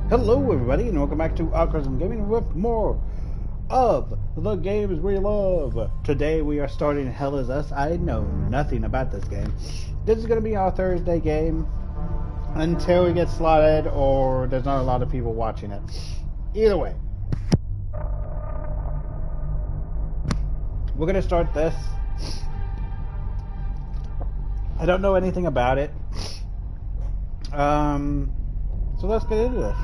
Hello everybody and welcome back to Algorithm Gaming with more of the games we love. Today we are starting Hell Is Us. I know nothing about this game. This is going to be our Thursday game until we get slotted or there's not a lot of people watching it. Either way, we're going to start this. I don't know anything about it. So let's get into this.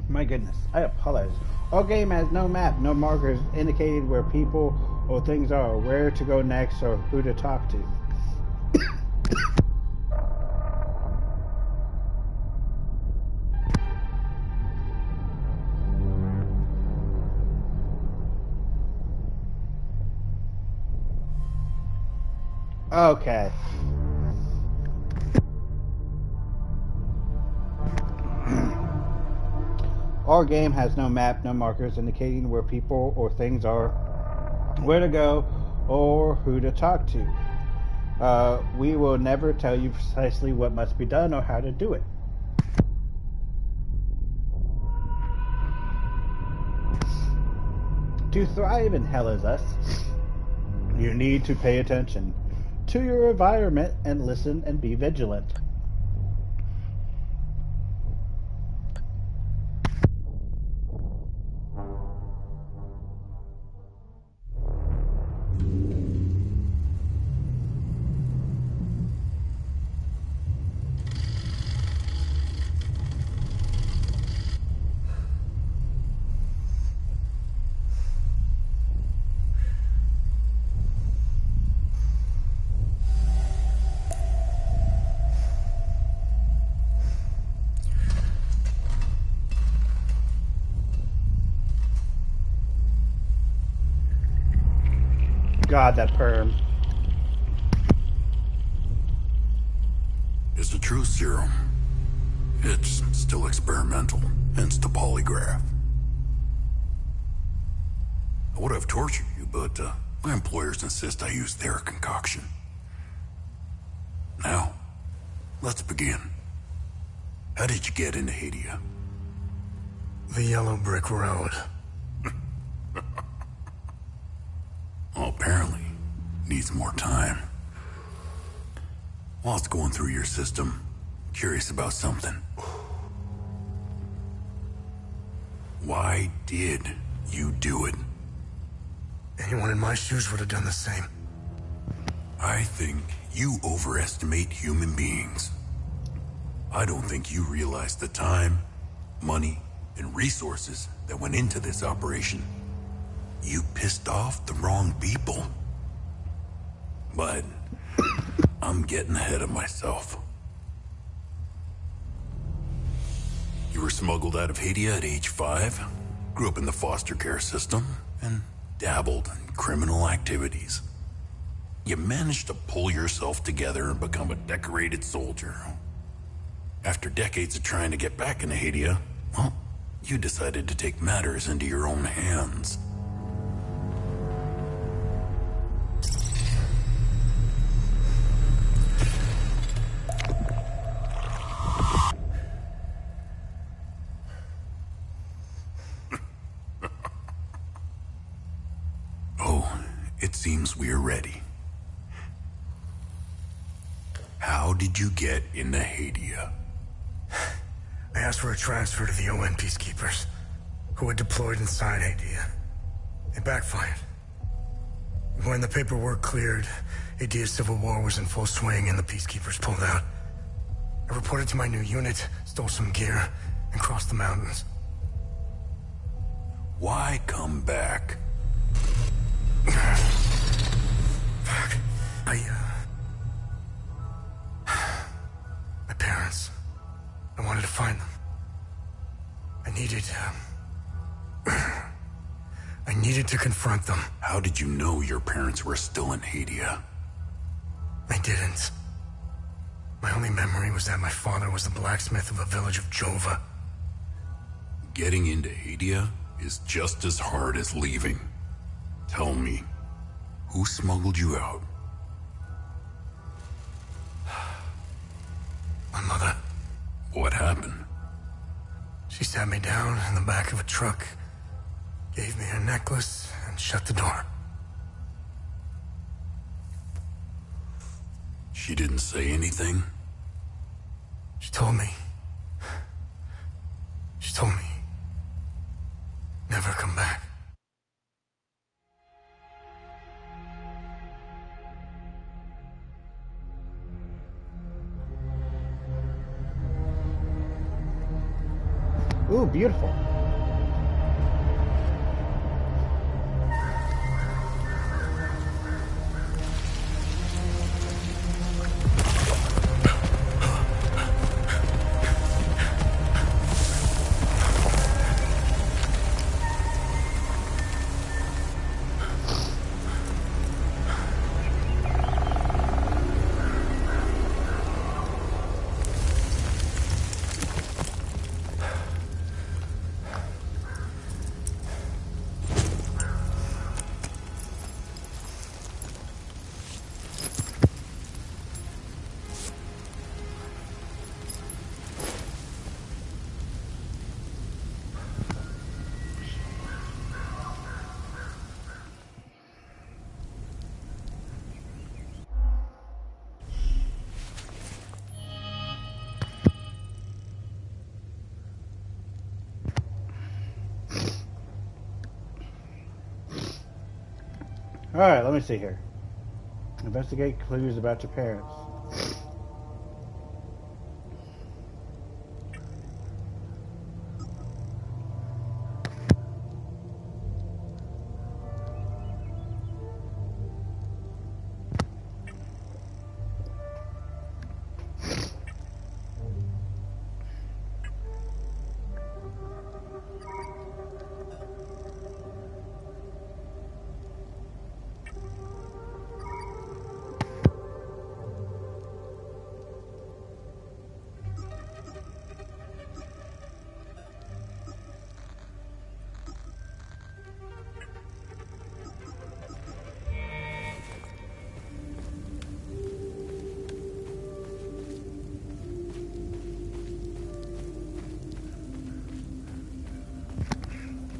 My goodness, I apologize. Our game has no map, no markers indicating where people or things are, where to go next, or who to talk to. Okay. Our game has no map, no markers indicating where people or things are, where to go, or who to talk to. We will never tell you precisely what must be done or how to do it. To thrive in Hell Is Us, you need to pay attention to your environment and listen and be vigilant. God, that perm. It's a true serum. It's still experimental, hence the polygraph. I would have tortured you, but my employers insist I use their concoction. Now, let's begin. How did you get into Hadia? The yellow brick road. Well, apparently, needs more time. While it's going through your system, curious about something. Why did you do it? Anyone in my shoes would have done the same. I think you overestimate human beings. I don't think you realize the time, money, and resources that went into this operation. You pissed off the wrong people. But I'm getting ahead of myself. You were smuggled out of Hadia at age 5, grew up in the foster care system, and dabbled in criminal activities. You managed to pull yourself together and become a decorated soldier. After decades of trying to get back into Hadia, well, you decided to take matters into your own hands. It seems we're ready. How did you get into Hadia? I asked for a transfer to the UN peacekeepers, who had deployed inside Hadia. It backfired. When the paperwork cleared, Hadia's civil war was in full swing and the peacekeepers pulled out. I reported to my new unit, stole some gear, and crossed the mountains. Why come back? Fuck. My parents. I wanted to find them. I I needed to confront them. How did you know your parents were still in Hadia? I didn't. My only memory was that my father was the blacksmith of a village of Jova. Getting into Hadia is just as hard as leaving. Tell me, who smuggled you out? My mother. What happened? She sat me down in the back of a truck, gave me a necklace, and shut the door. She didn't say anything? She told me, never come back. Ooh, beautiful. Alright, let me see here. Investigate clues about your parents.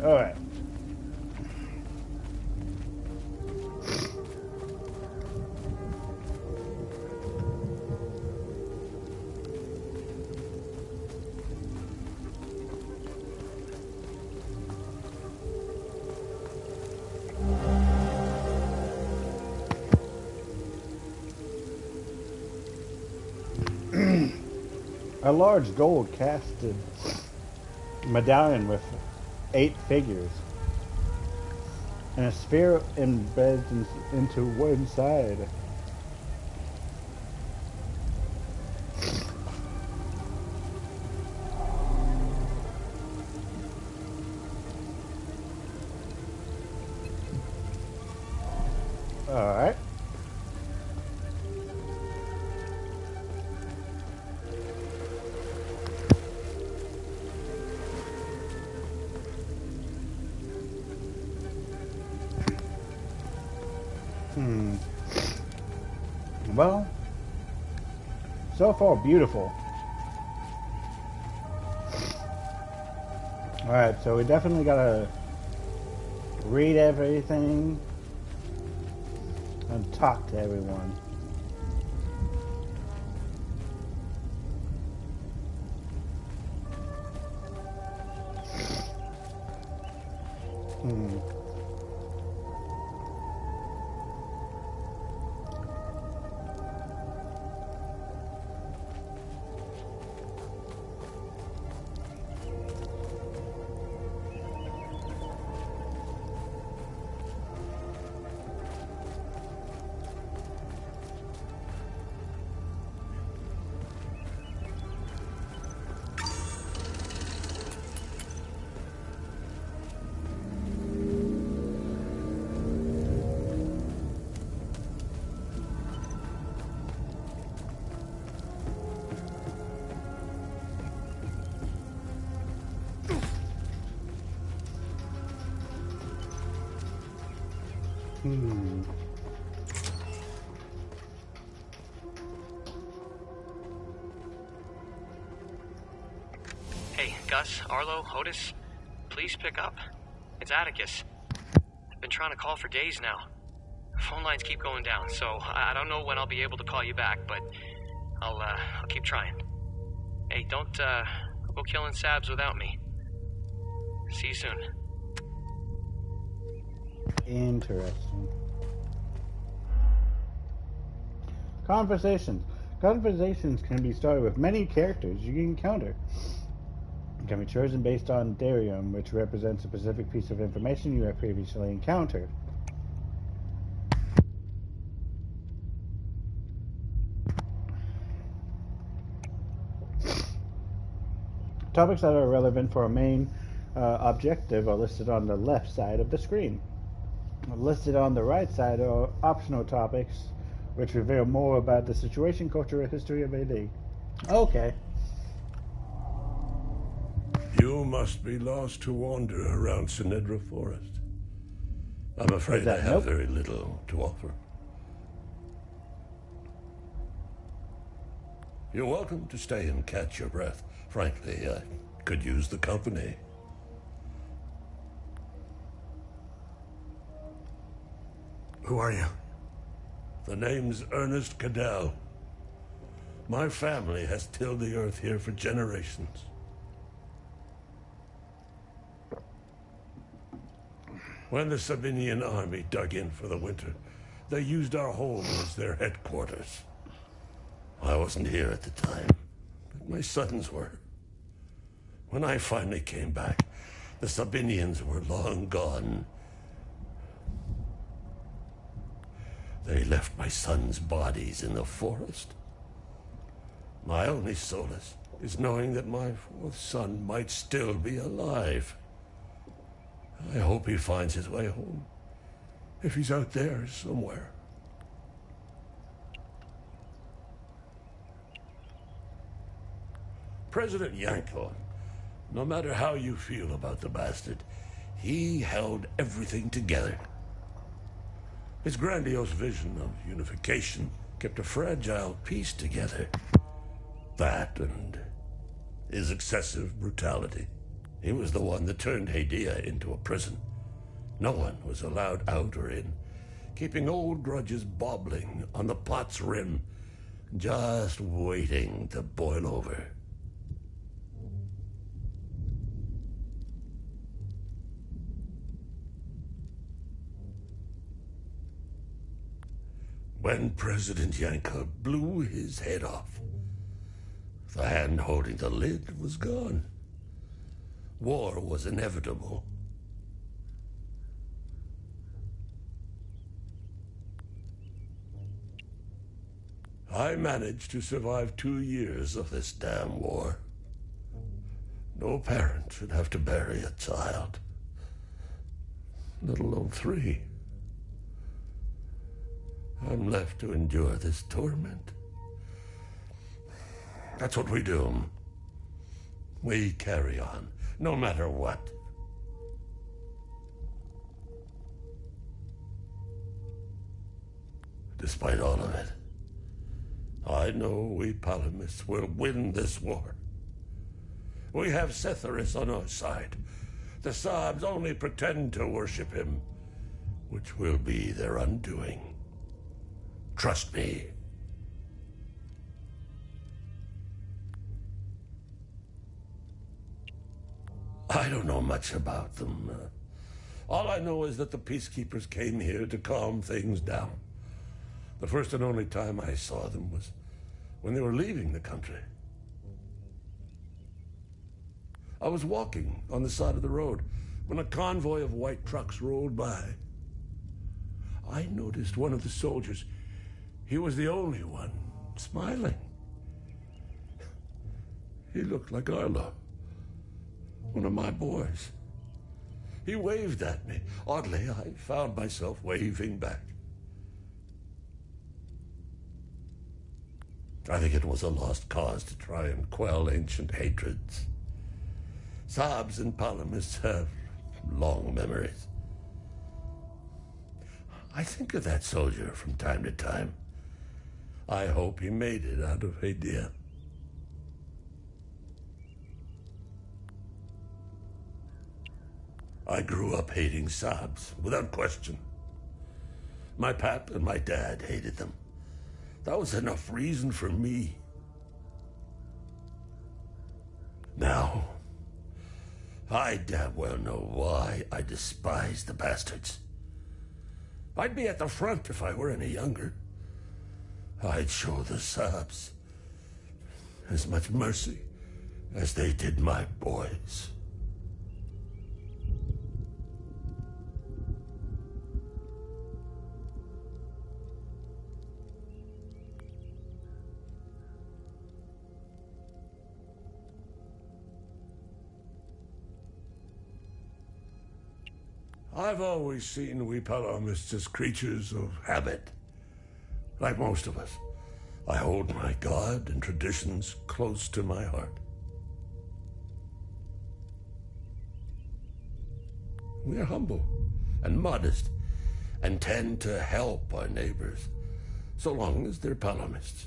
Alright. A large gold casted medallion with 8 figures and a sphere embedded into one side. All right. Well, so far beautiful. Alright, so we definitely gotta read everything and talk to everyone. Hmm. Hey, Gus, Arlo, Otis, please pick up. It's Atticus. I've been trying to call for days now. Phone lines keep going down, so I don't know when I'll be able to call you back, but I'll keep trying. Hey, don't go killing Sabs without me. See you soon. Interesting. Conversations. Conversations can be started with many characters you can encounter. It can be chosen based on Darium, which represents a specific piece of information you have previously encountered. Topics that are relevant for a main objective are listed on the left side of the screen. Listed on the right side are optional topics, which reveal more about the situation, culture, and history of AD. Okay. You must be lost to wander around Sinedra Forest. I'm afraid I have very little to offer. You're welcome to stay and catch your breath. Frankly, I could use the company. Who are you? The name's Ernest Cadell. My family has tilled the earth here for generations. When the Sabinian army dug in for the winter, they used our home as their headquarters. I wasn't here at the time, but my sons were. When I finally came back, the Sabinians were long gone. They left my sons' bodies in the forest. My only solace is knowing that my fourth son might still be alive. I hope he finds his way home, if he's out there somewhere. President Yanko, no matter how you feel about the bastard, he held everything together. His grandiose vision of unification kept a fragile peace together. That and his excessive brutality. He was the one that turned Hadia into a prison. No one was allowed out or in, keeping old grudges bobbling on the pot's rim, just waiting to boil over. When President Yanko blew his head off, the hand holding the lid was gone. War was inevitable. I managed to survive 2 years of this damn war. No parent should have to bury a child, let alone 3. I'm left to endure this torment. That's what we do. We carry on, no matter what. Despite all of it, I know we Palamists will win this war. We have Setharis on our side. The Sabs only pretend to worship him, which will be their undoing. Trust me. I don't know much about them. All I know is that the peacekeepers came here to calm things down. The first and only time I saw them was when they were leaving the country. I was walking on the side of the road when a convoy of white trucks rolled by. I noticed one of the soldiers. He was the only one smiling. He looked like Arlo, one of my boys. He waved at me. Oddly, I found myself waving back. I think it was a lost cause to try and quell ancient hatreds. Sabs and Palamists have long memories. I think of that soldier from time to time. I hope he made it out of Hadia. I grew up hating Sabs, without question. My pap and my dad hated them. That was enough reason for me. Now, I damn well know why I despise the bastards. I'd be at the front if I were any younger. I'd show the Sabs as much mercy as they did my boys. I've always seen we Palamists as creatures of habit. Like most of us, I hold my God and traditions close to my heart. We are humble and modest and tend to help our neighbors, so long as they're Palamists.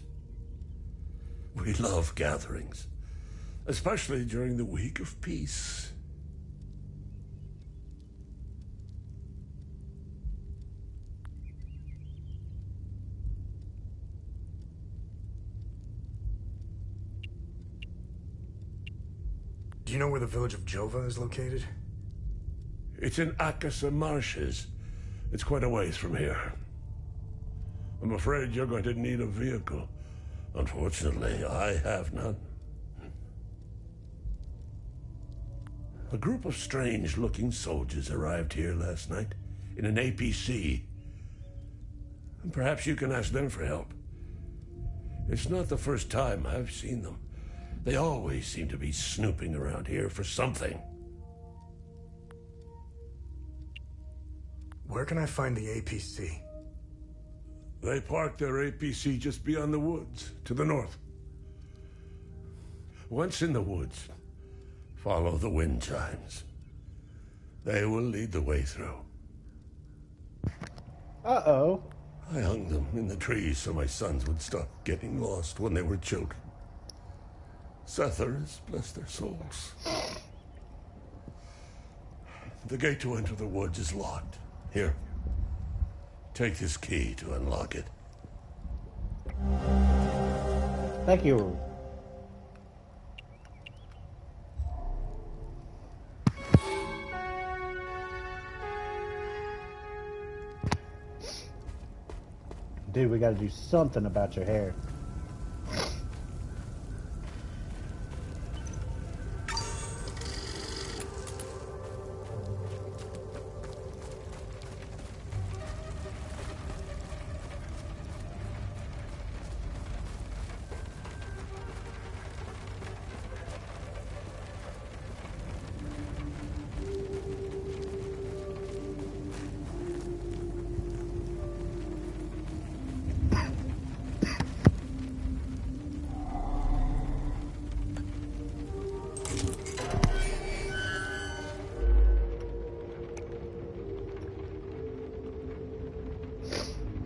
We love gatherings, especially during the week of peace. Do you know where the village of Jova is located? It's in Akasa Marshes. It's quite a ways from here. I'm afraid you're going to need a vehicle. Unfortunately, I have none. A group of strange-looking soldiers arrived here last night in an APC. And perhaps you can ask them for help. It's not the first time I've seen them. They always seem to be snooping around here for something. Where can I find the APC? They parked their APC just beyond the woods, to the north. Once in the woods, follow the wind chimes. They will lead the way through. Uh-oh. I hung them in the trees so my sons would stop getting lost when they were children. Sethar's, bless their souls. The gate to enter the woods is locked. Here, take this key to unlock it. Thank you. Dude, we gotta do something about your hair.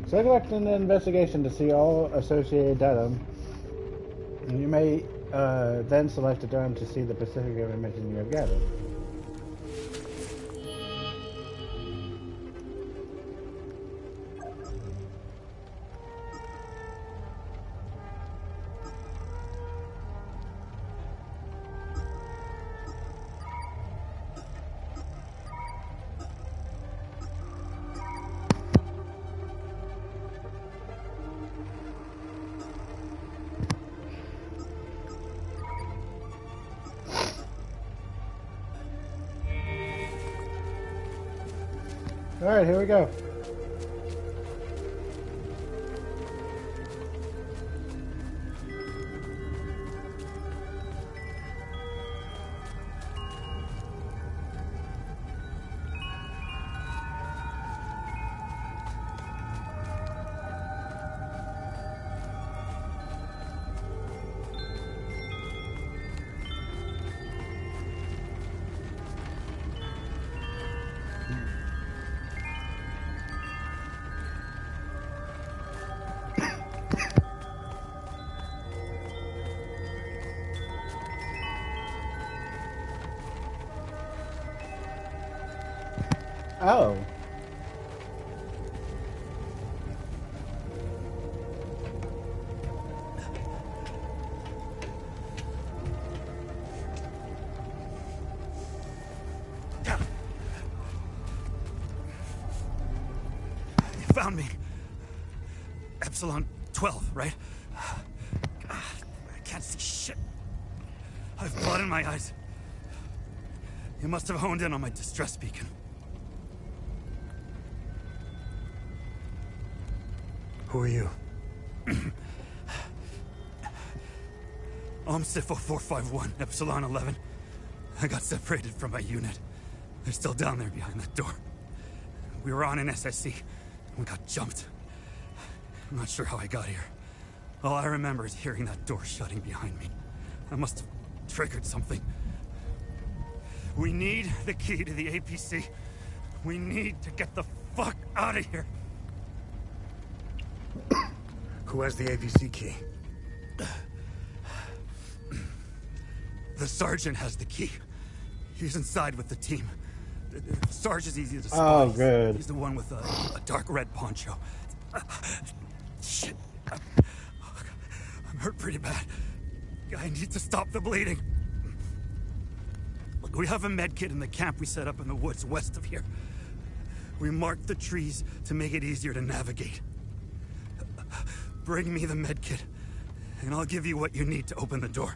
So conduct an investigation to see all associated data. And you may then select a dome to see the specific information you have gathered. Alright, here we go. Oh. You found me. Epsilon 12, right? I can't see shit. I've blood in my eyes. You must have honed in on my distress beacon. Who are you? I'm Sifo 451, Epsilon 11. I got separated from my unit. They're still down there behind that door. We were on an SSC. We got jumped. I'm not sure how I got here. All I remember is hearing that door shutting behind me. I must have triggered something. We need the key to the APC. We need to get the fuck out of here. Who has the APC key? The sergeant has the key. He's inside with the team. The Sarge is easy to spot. Oh, good. He's the one with a dark red poncho. Shit. I'm hurt pretty bad. I need to stop the bleeding. Look, we have a med kit in the camp we set up in the woods west of here. We marked the trees to make it easier to navigate. Bring me the med kit, and I'll give you what you need to open the door.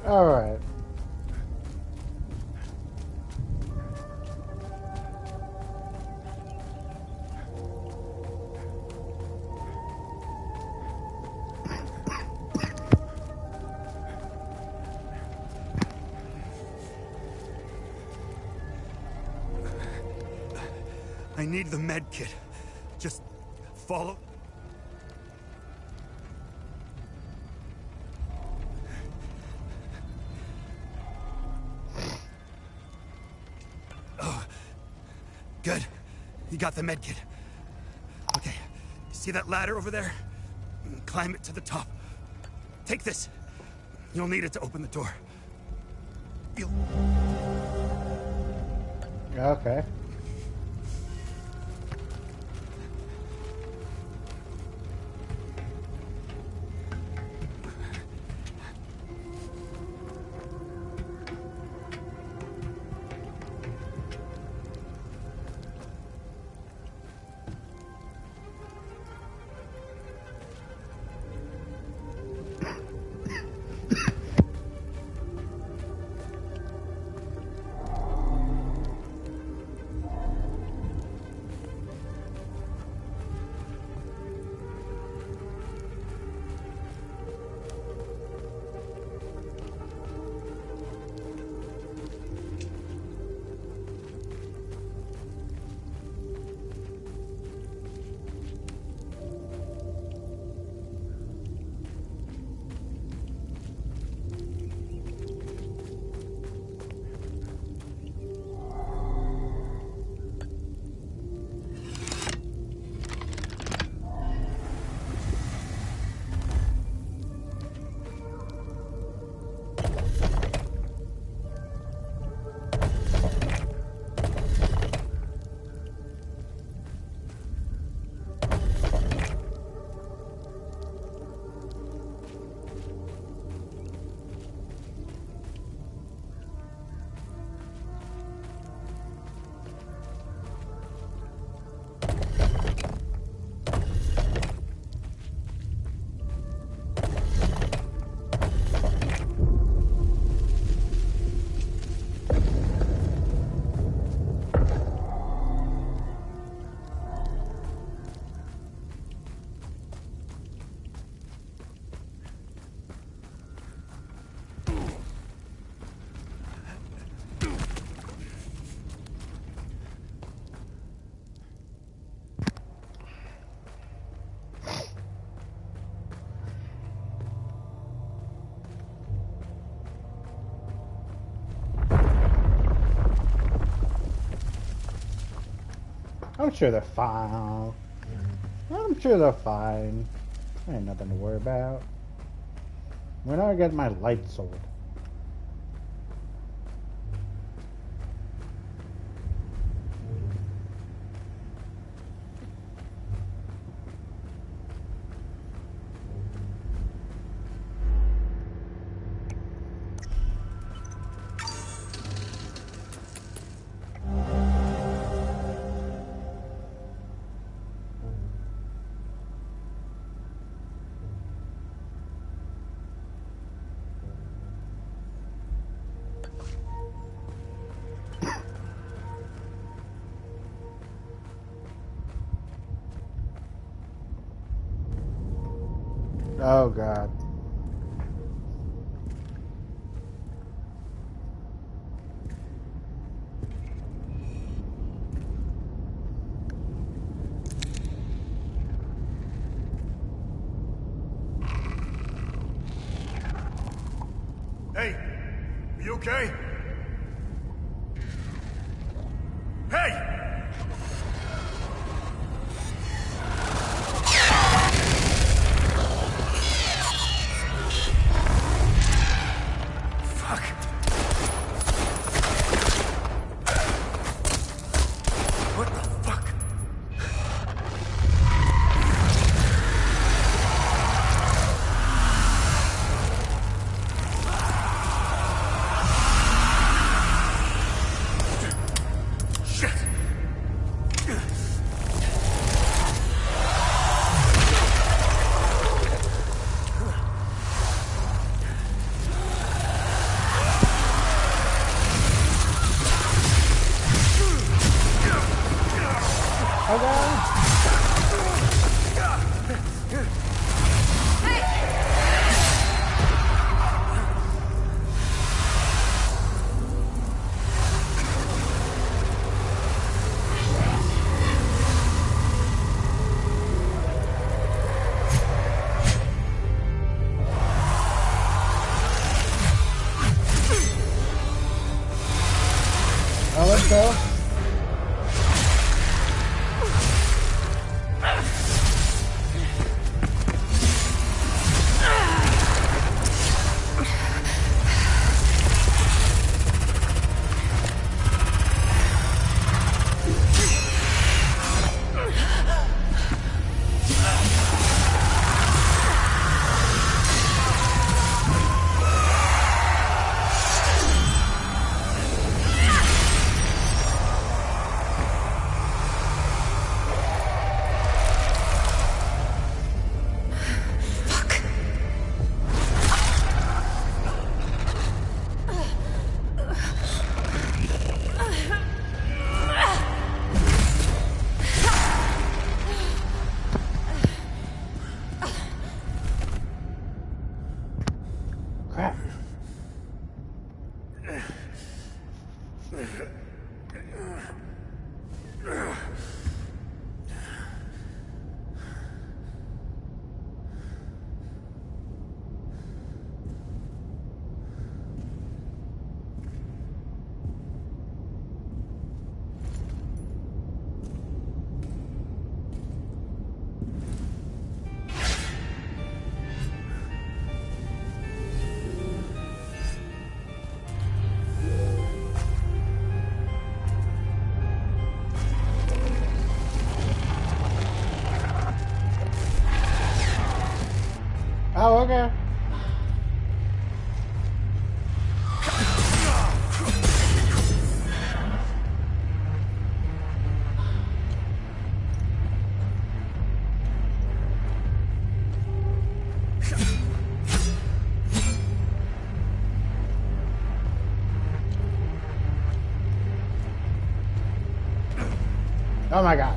Alright. I need the med kit. Just follow. Oh, good. You got the med kit. Okay, you see that ladder over there? Climb it to the top. Take this. You'll need it to open the door. Okay. I'm sure they're fine. I'm sure they're fine. Ain't nothing to worry about. When I get my light sword. Oh God. Hey, are you okay? Hey! Shit! go. Crap. Oh, okay. Oh my god.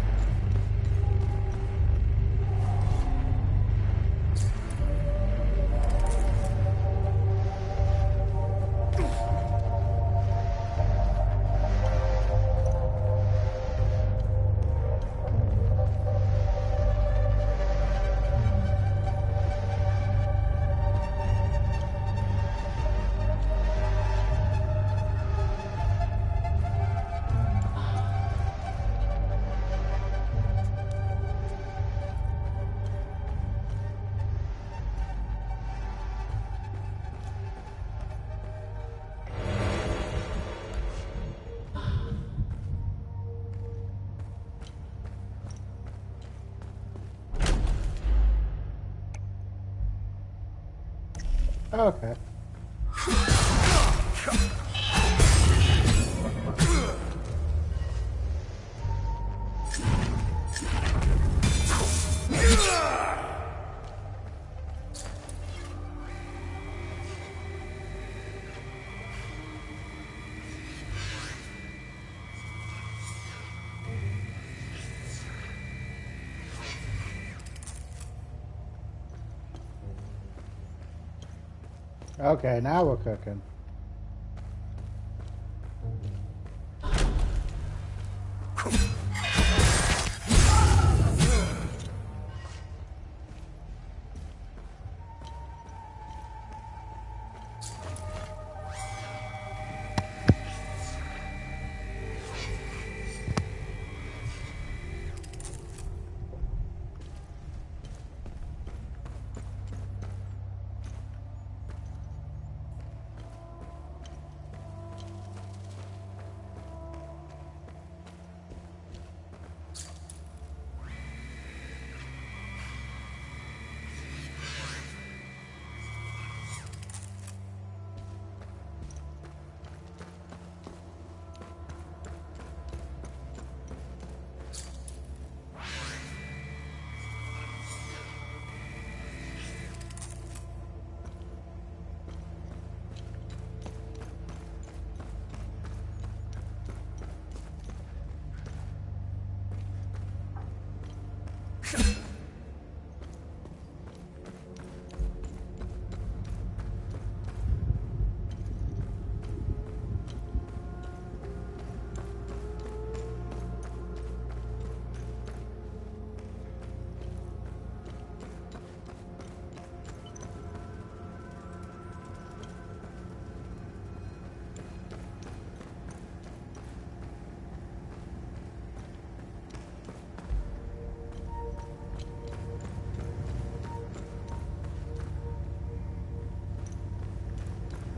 Okay. Okay, now we're cooking.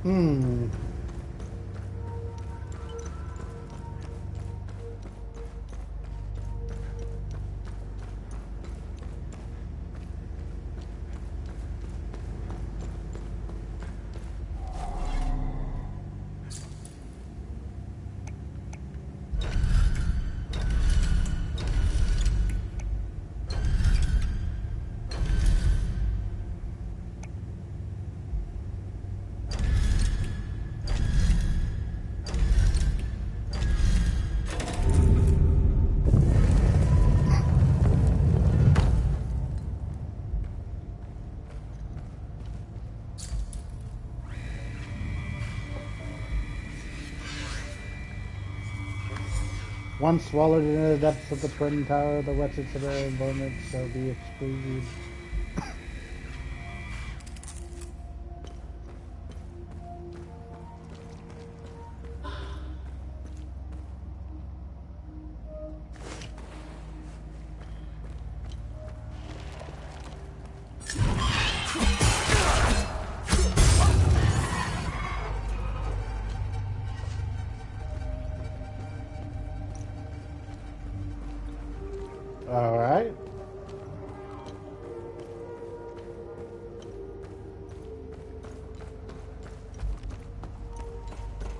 Hmm. Once swallowed into the depths of the twin tower, the wretched Siberian vermin shall be freed. All right.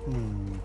Hmm.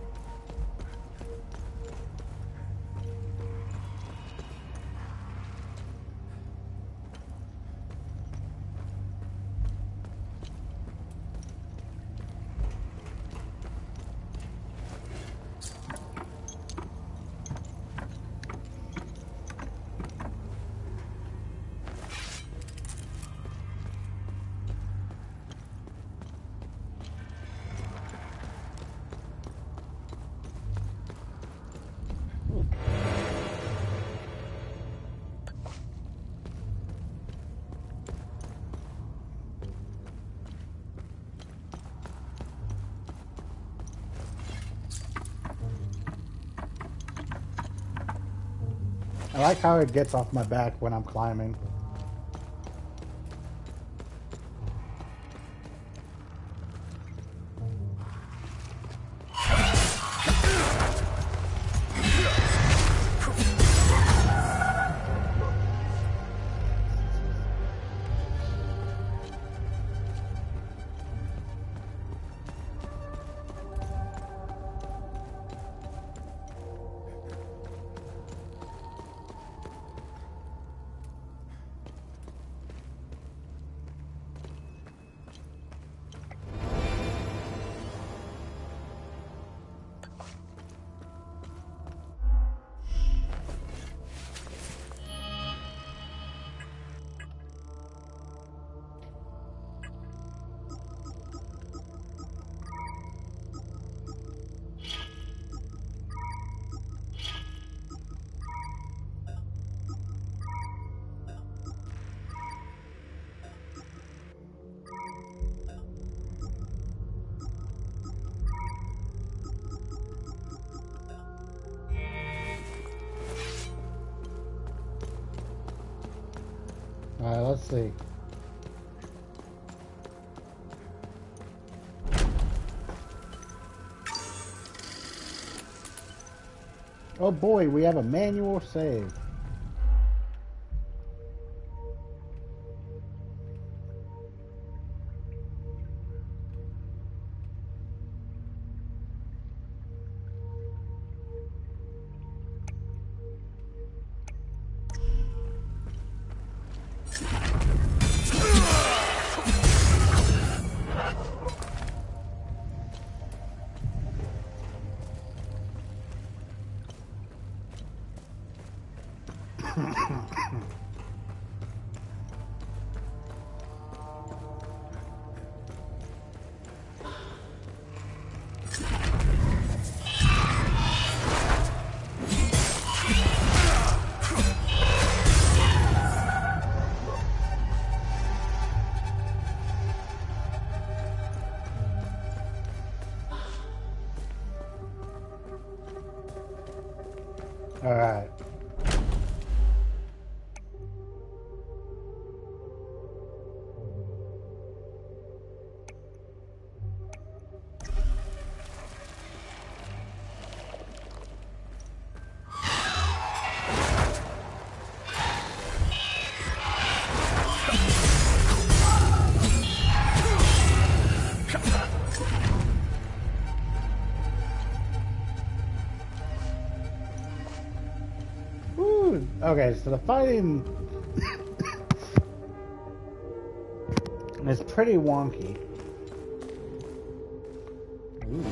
I like how it gets off my back when I'm climbing. All right, let's see. Oh boy, we have a manual save. All right. Okay, so the fighting is pretty wonky. Ooh.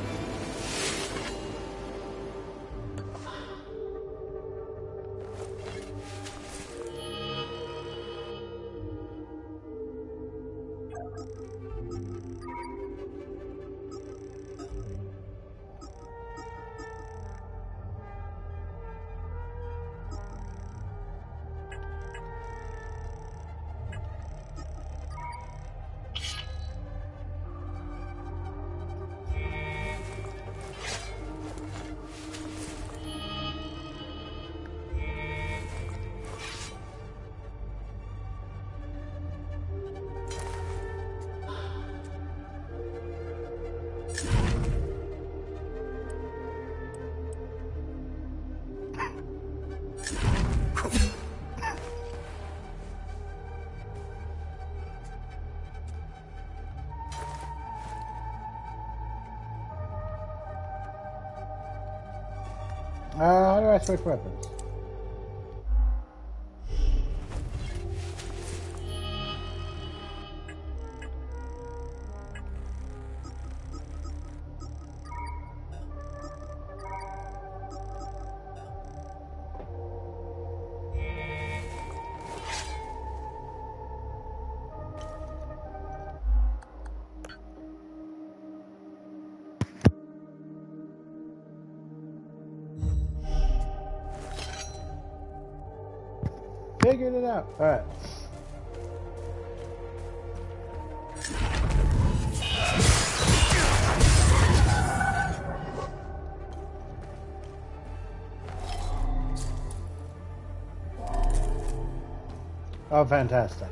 How do I switch weapons? Figured it out. Alright. Oh, fantastic.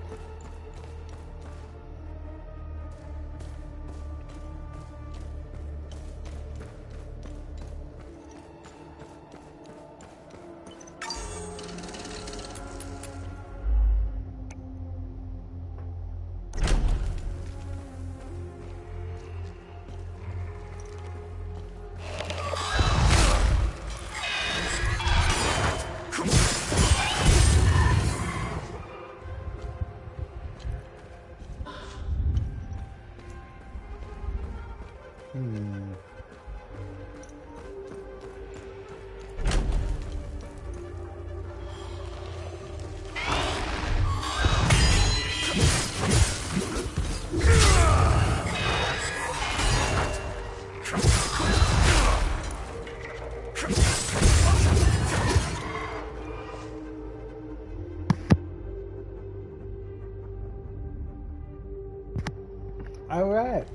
Alright.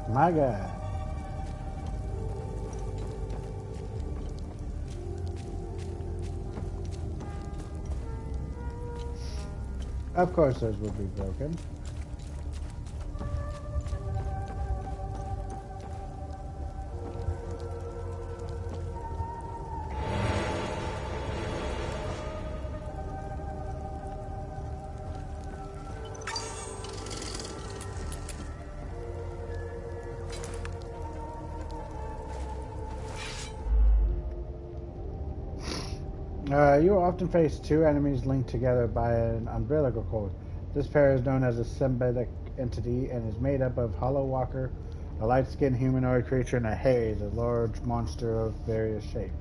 My God. Of course those will be broken. You will often face two enemies linked together by an umbilical cord. This pair is known as a symbiotic entity and is made up of Hollow Walker, a light-skinned humanoid creature, and a Haze, a large monster of various shapes.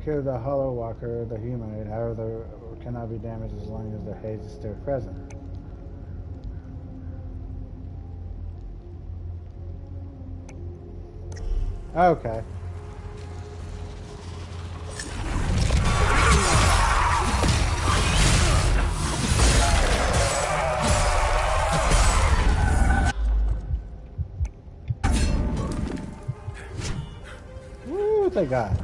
Kill the Hollow Walker, the humanoid, however, cannot be damaged as long as the Haze is still present. Okay. Woo, thank God.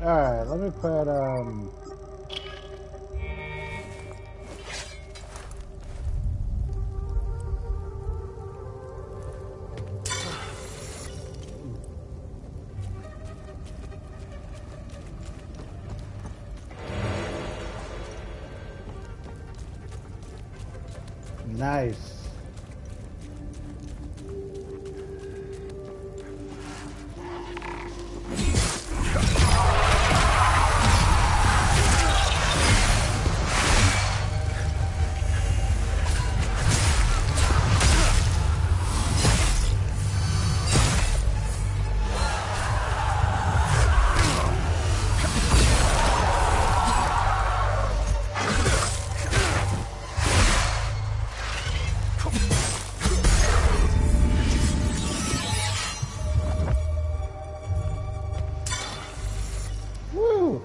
Alright, let me put, nice. Woo!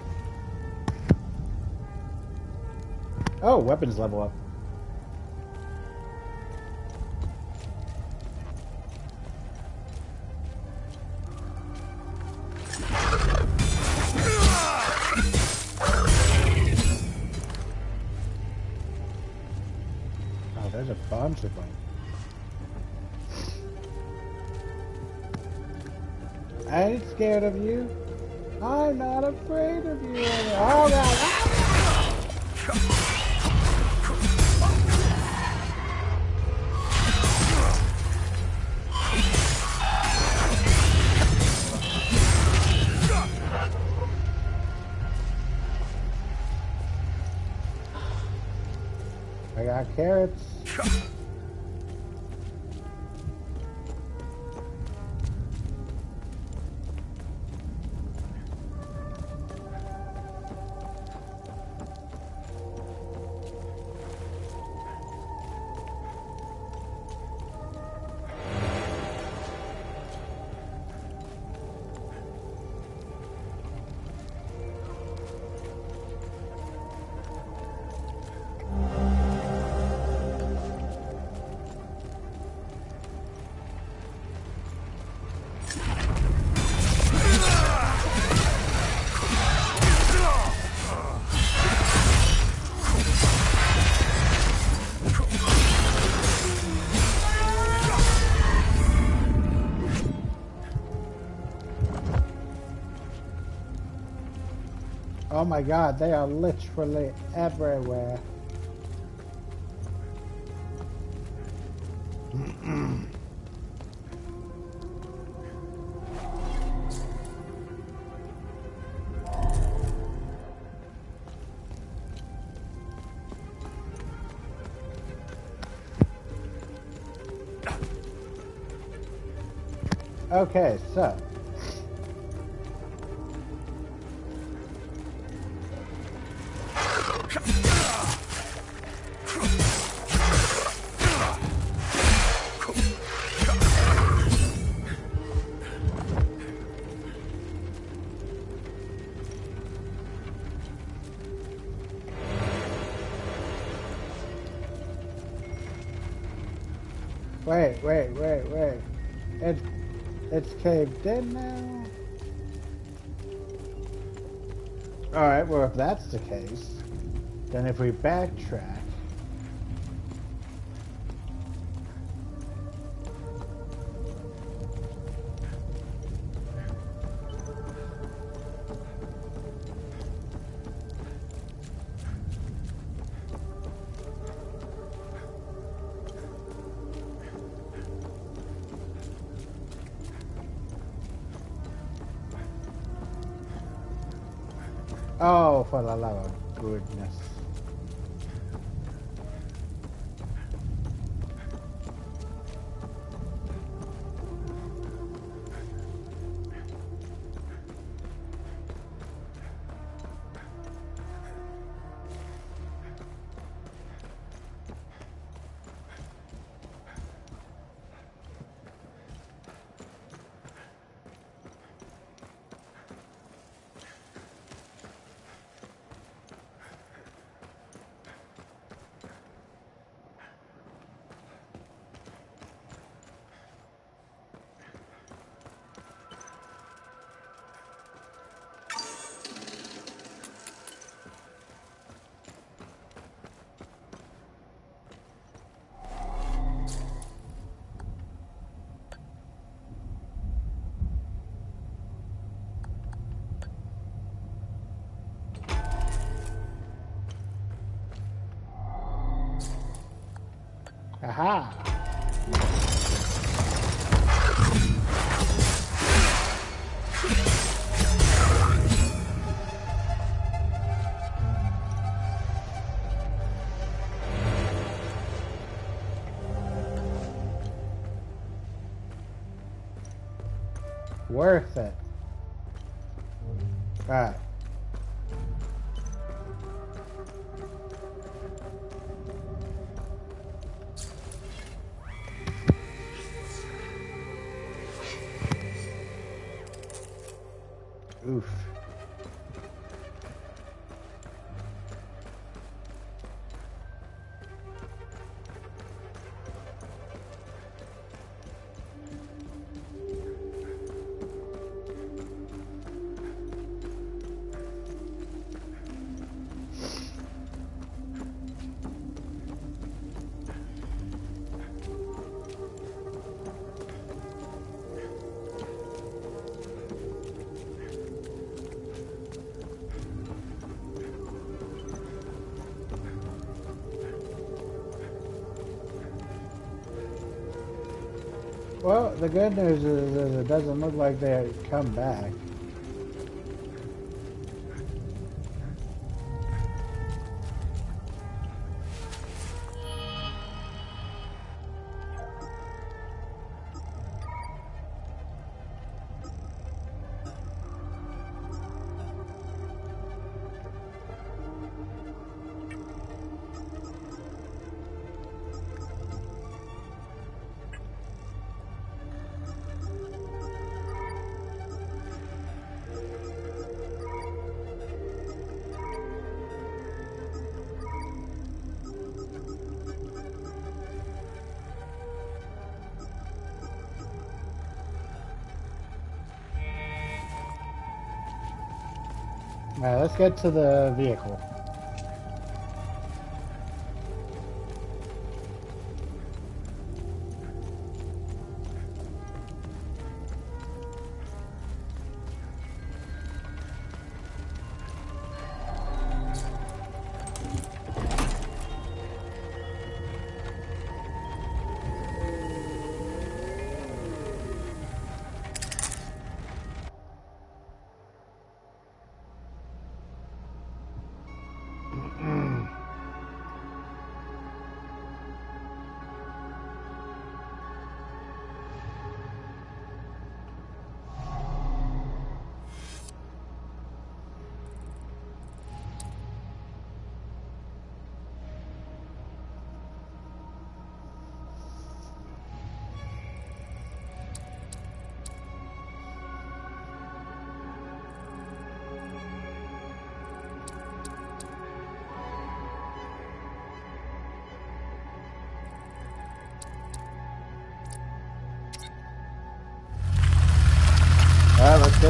Oh, weapons level up. Oh, there's a bunch of them. I ain't scared of you. I'm not afraid of you. Oh, God. I got carrots. Oh my god, they are literally everywhere. Okay, so wait. It's caved in now? Alright, well if that's the case, then if we backtrack, oh, for the love of goodness. Aha! Worth it. Alright. Oof. Well, the good news is it doesn't look like they come back. Alright, let's get to the vehicle.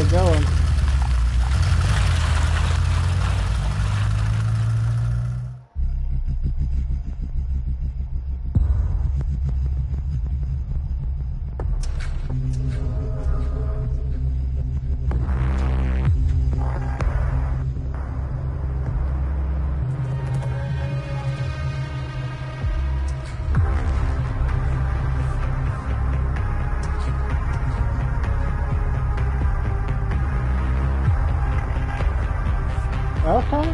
get going. Okay.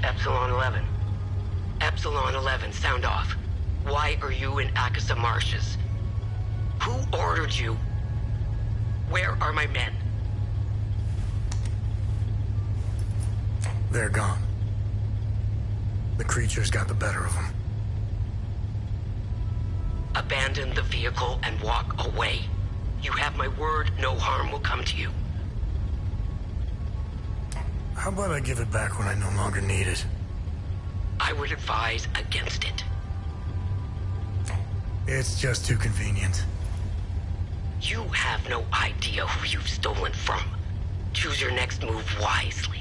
Epsilon 11. Epsilon 11, sound off. Why are you in Akasa Marshes? Who ordered you? Where are my men? They're gone. The creatures got the better of them. Abandon the vehicle and walk away. You have my word, no harm will come to you. How about I give it back when I no longer need it? I would advise against it. It's just too convenient. You have no idea who you've stolen from. Choose your next move wisely.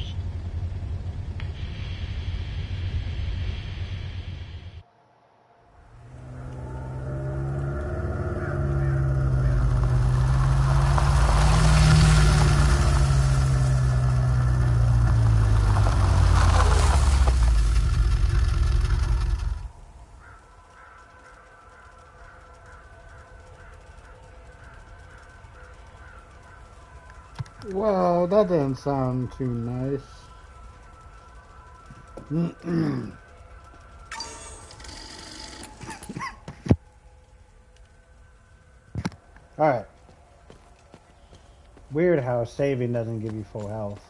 Well, that didn't sound too nice. Alright. Weird how saving doesn't give you full health.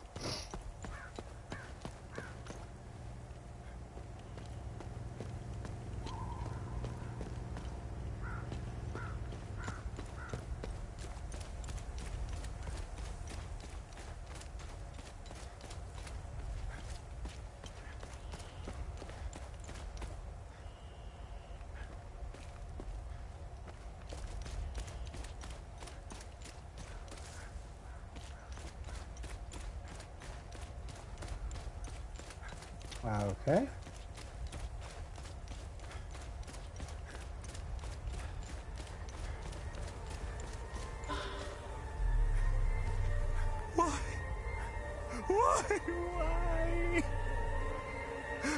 Okay.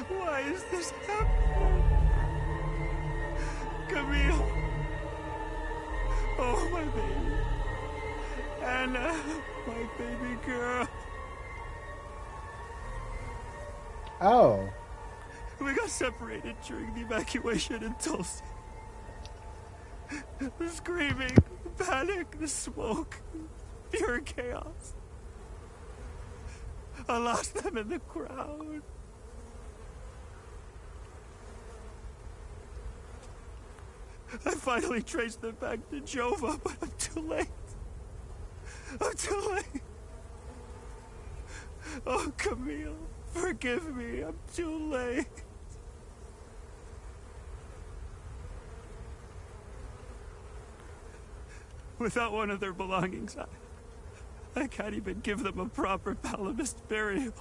Why is this happening? Camille. Oh, my baby. Anna, my baby girl. Oh. We got separated during the evacuation in Tulsa. The screaming, the panic, the smoke, pure chaos. I lost them in the crowd. I finally traced them back to Jova, but I'm too late. I'm too late. Oh, Camille, forgive me. I'm too late. Without one of their belongings, I can't even give them a proper Palamist burial.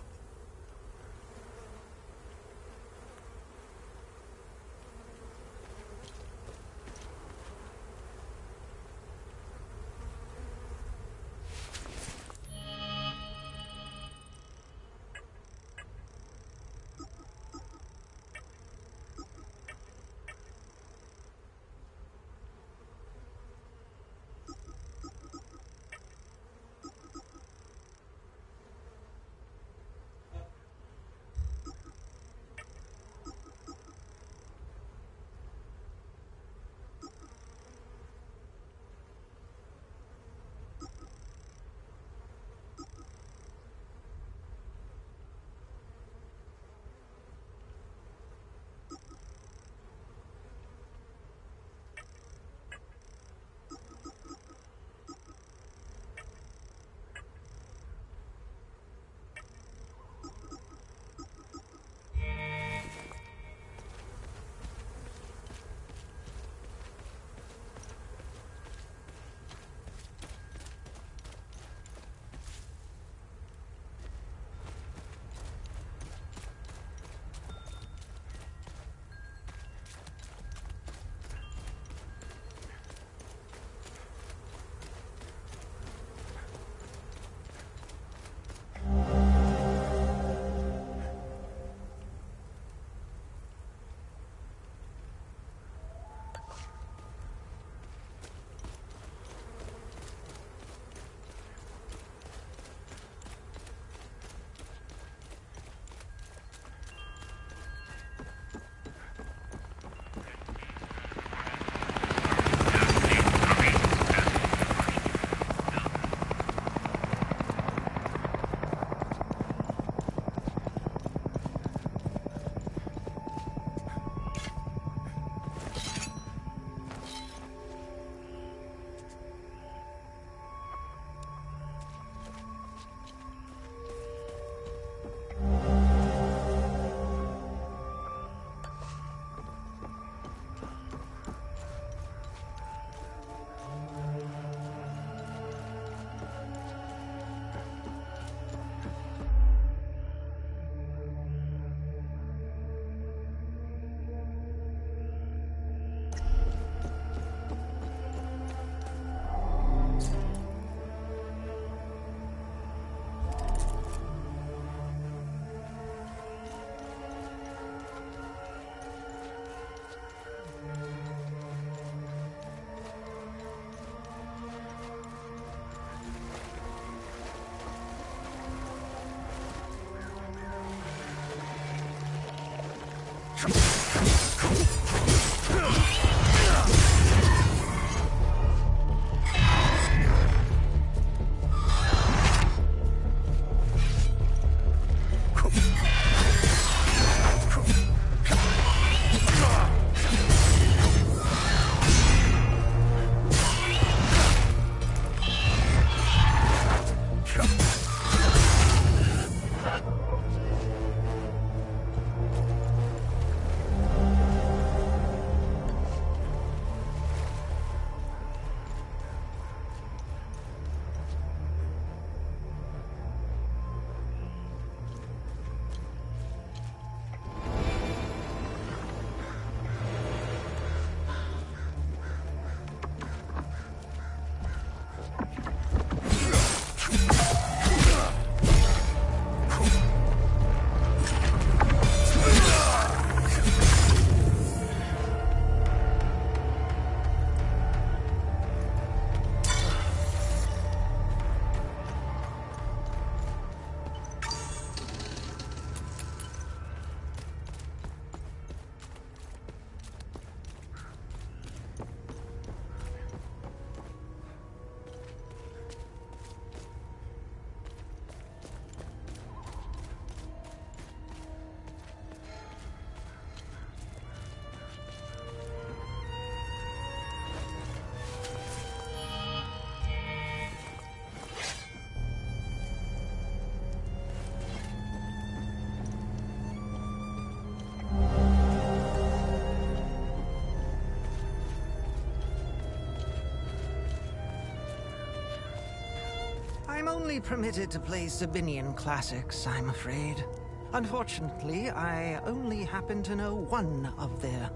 only permitted to play Sabinian classics, I'm afraid. Unfortunately, I only happen to know one of their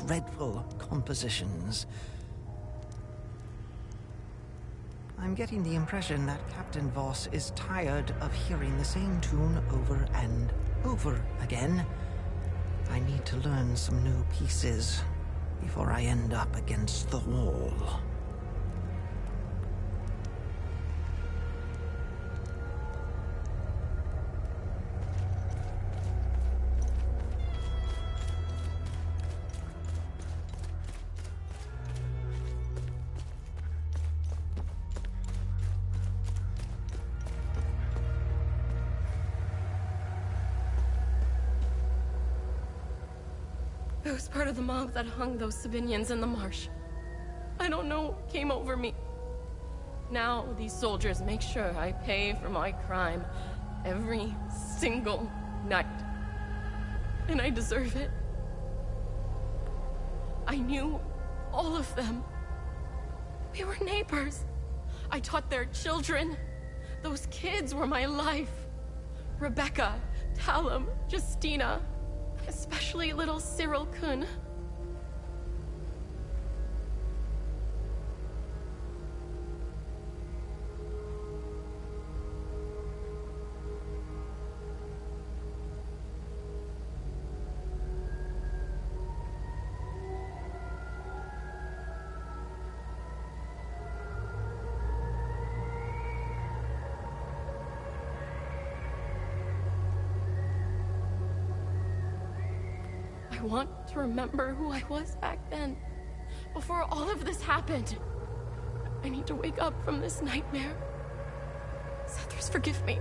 dreadful compositions. I'm getting the impression that Captain Voss is tired of hearing the same tune over and over again. I need to learn some new pieces before I end up against the wall. I was part of the mob that hung those Sabinians in the marsh. I don't know what came over me. Now these soldiers make sure I pay for my crime every single night. And I deserve it. I knew all of them. We were neighbors. I taught their children. Those kids were my life. Rebecca, Talum, Justina, especially little Cyril Kun. I want to remember who I was back then, before all of this happened. I need to wake up from this nightmare. Sethers, forgive me.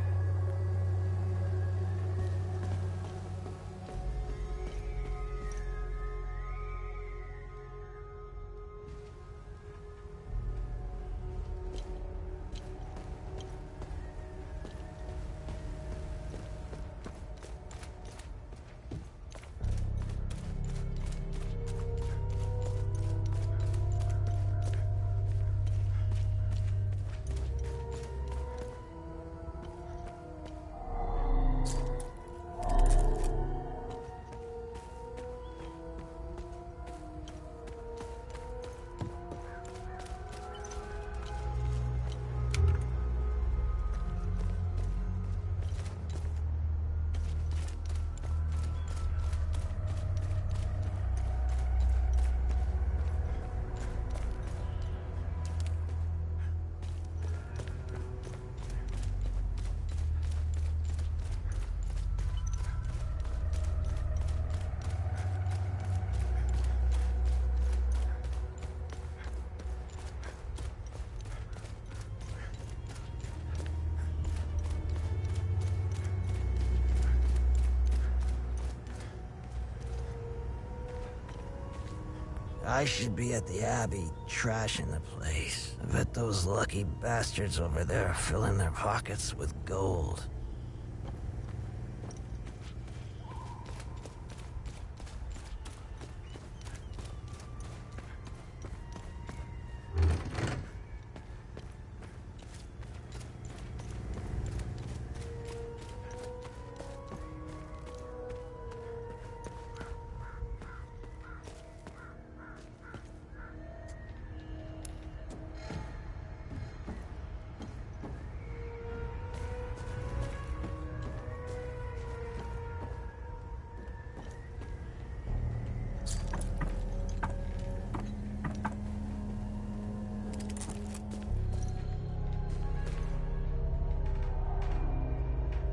I should be at the Abbey, trashing the place. I bet those lucky bastards over there are filling their pockets with gold.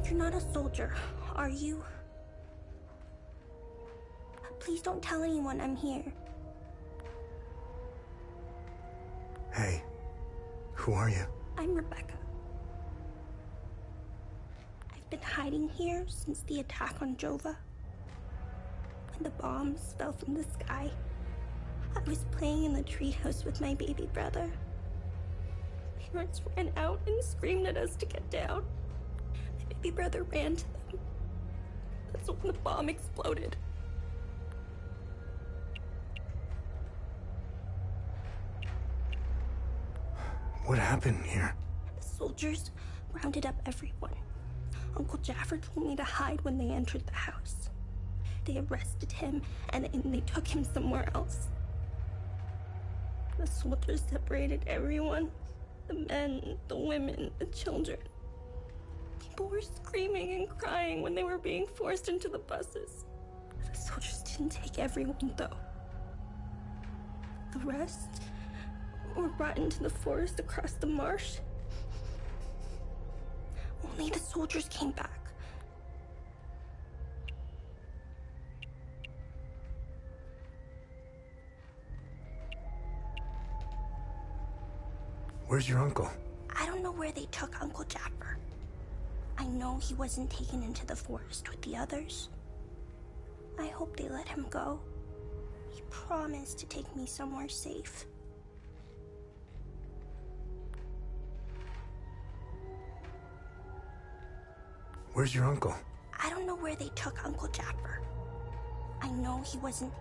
You're not a soldier, are you? Please don't tell anyone I'm here. Hey, who are you? I'm Rebecca. I've been hiding here since the attack on Jova. When the bombs fell from the sky, I was playing in the treehouse with my baby brother. Parents ran out and screamed at us to get down. My baby brother ran to them. That's when the bomb exploded. What happened here? The soldiers rounded up everyone. Uncle Jaffer told me to hide when they entered the house. They arrested him and they took him somewhere else. The soldiers separated everyone. The men, the women, the children. People were screaming and crying when they were being forced into the buses. The soldiers didn't take everyone, though. The rest were brought into the forest across the marsh. Only the soldiers came back. Where's your uncle? I don't know where they took Uncle Jaffer. I know he wasn't taken into the forest with the others. I hope they let him go. He promised to take me somewhere safe. Where's your uncle? I don't know where they took Uncle Jaffer. I know he wasn't...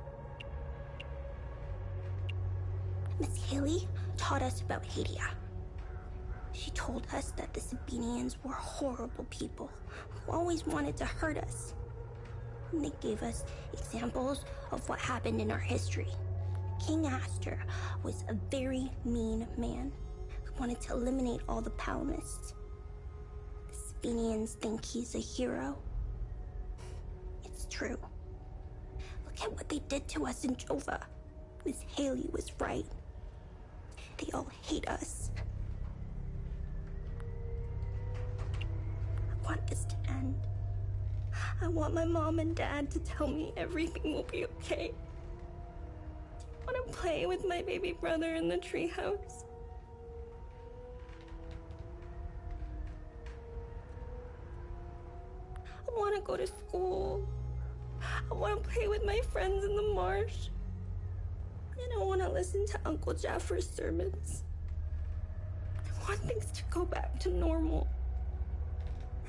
Miss Haley taught us about Hadia. She told us that the Sabinians were horrible people who always wanted to hurt us. And they gave us examples of what happened in our history. King Astor was a very mean man who wanted to eliminate all the Palinists. The Sabinians think he's a hero. It's true. Look at what they did to us in Jova. Miss Haley was right. They all hate us. I want this to end. I want my mom and dad to tell me everything will be okay. I want to play with my baby brother in the treehouse. I want to go to school. I want to play with my friends in the marsh. And I want to listen to Uncle Jaffer's sermons. I want things to go back to normal.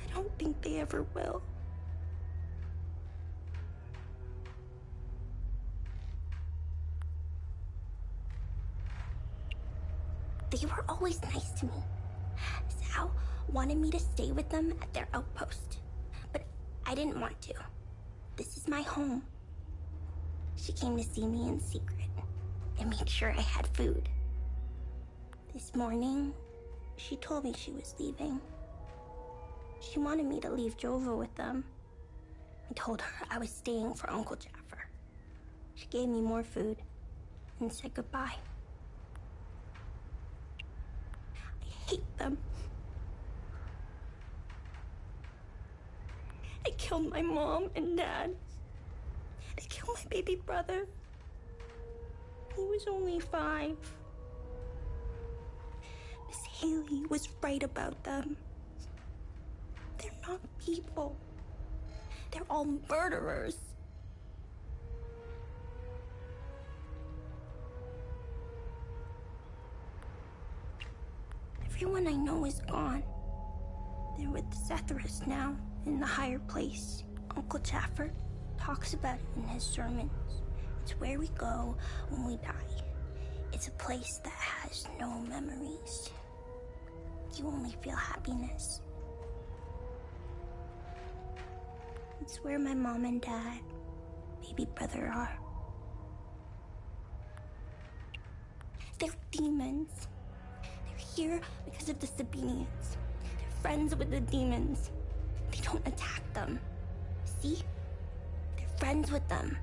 I don't think they ever will. They were always nice to me. Sal wanted me to stay with them at their outpost, but I didn't want to. This is my home. She came to see me in secret and made sure I had food. This morning, she told me she was leaving. She wanted me to leave Jova with them. I told her I was staying for Uncle Jaffer. She gave me more food and said goodbye. I hate them. They killed my mom and dad. They killed my baby brother. He was only 5. Miss Haley was right about them. They're not people. They're all murderers. Everyone I know is gone. They're with Zethris now, in the higher place. Uncle Jaffer talks about it in his sermons. It's where we go when we die. It's a place that has no memories. You only feel happiness. It's where my mom and dad, baby brother are. They're demons. They're here because of the Sabinians. They're friends with the demons. They don't attack them. See? They're friends with them.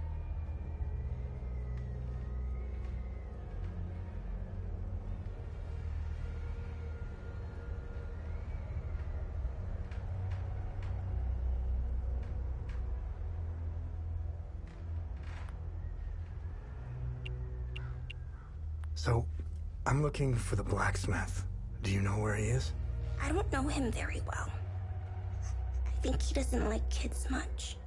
So, I'm looking for the blacksmith. Do you know where he is? I don't know him very well. I think he doesn't like kids much.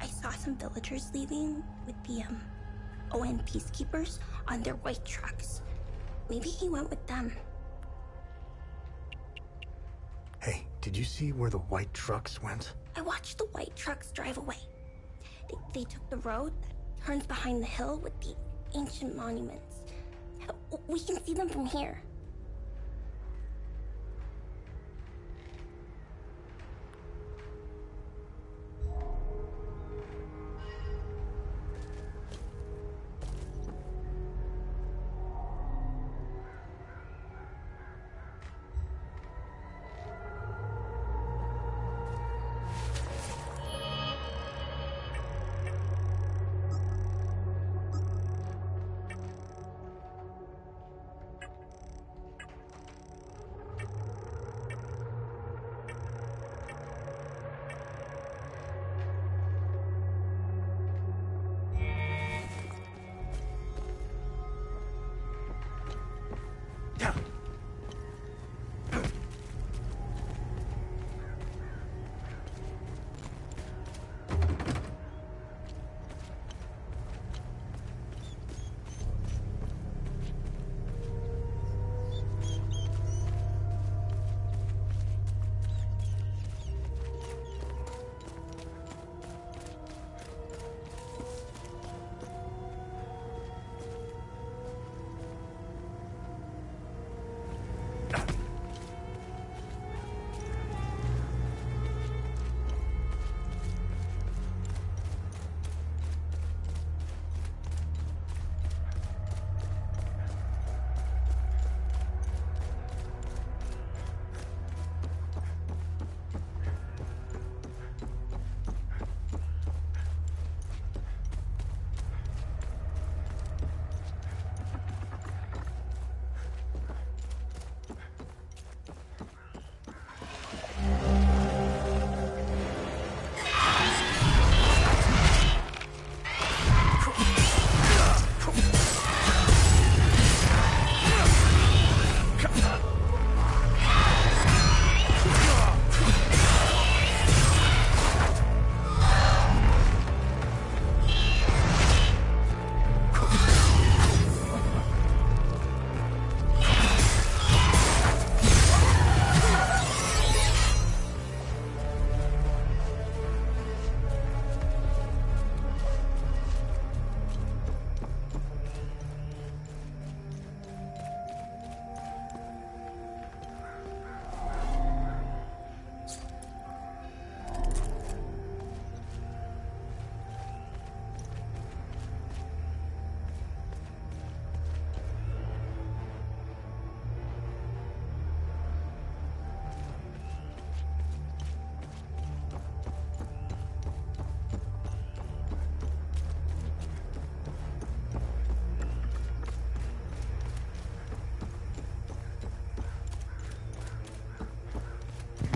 I saw some villagers leaving with the, ON peacekeepers on their white trucks. Maybe he went with them. Hey, did you see where the white trucks went? I watched the white trucks drive away. They took the road that turns behind the hill with the ancient monuments. We can see them from here.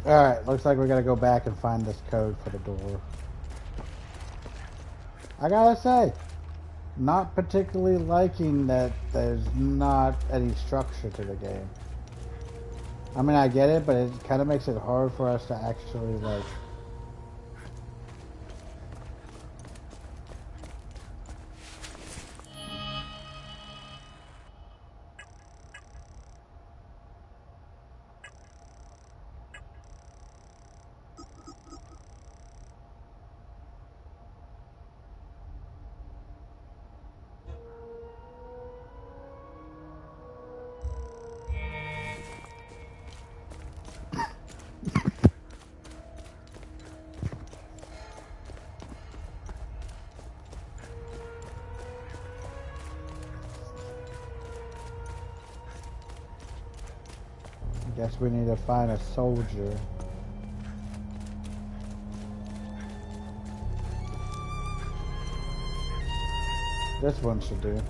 Alright, looks like we gotta go back and find this code for the door. I gotta say, not particularly liking that there's not any structure to the game. I mean, I get it, but it kind of makes it hard for us to actually, like... Guess we need to find a soldier. This one should do.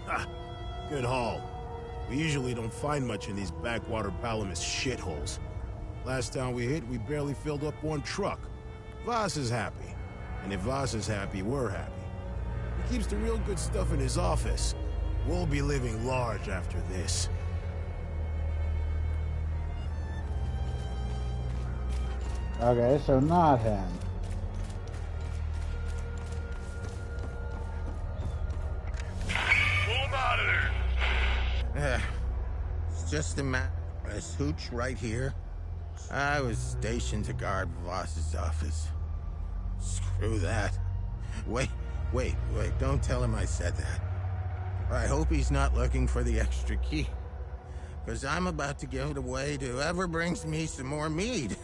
Ah, good haul. We usually don't find much in these backwater Palamas shitholes. Last time we hit, we barely filled up one truck. Voss is happy. And if Voss is happy, we're happy. He keeps the real good stuff in his office. We'll be living large after this. Okay, so not him. Pull him out of there! just a matter of a hooch right here. I was stationed to guard Voss's office. Screw that. Wait, don't tell him I said that. I hope he's not looking for the extra key. Because I'm about to give it away to whoever brings me some more mead.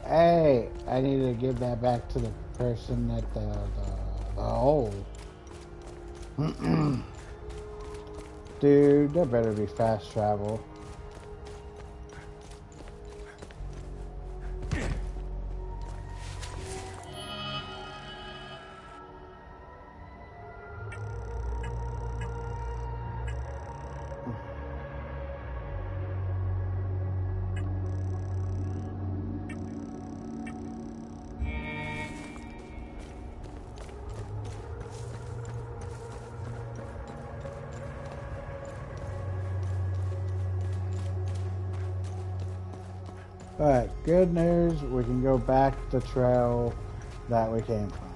Hey, I need to give that back to the person at the hole. Dude, there better be fast travel. Alright, good news, we can go back the trail that we came from.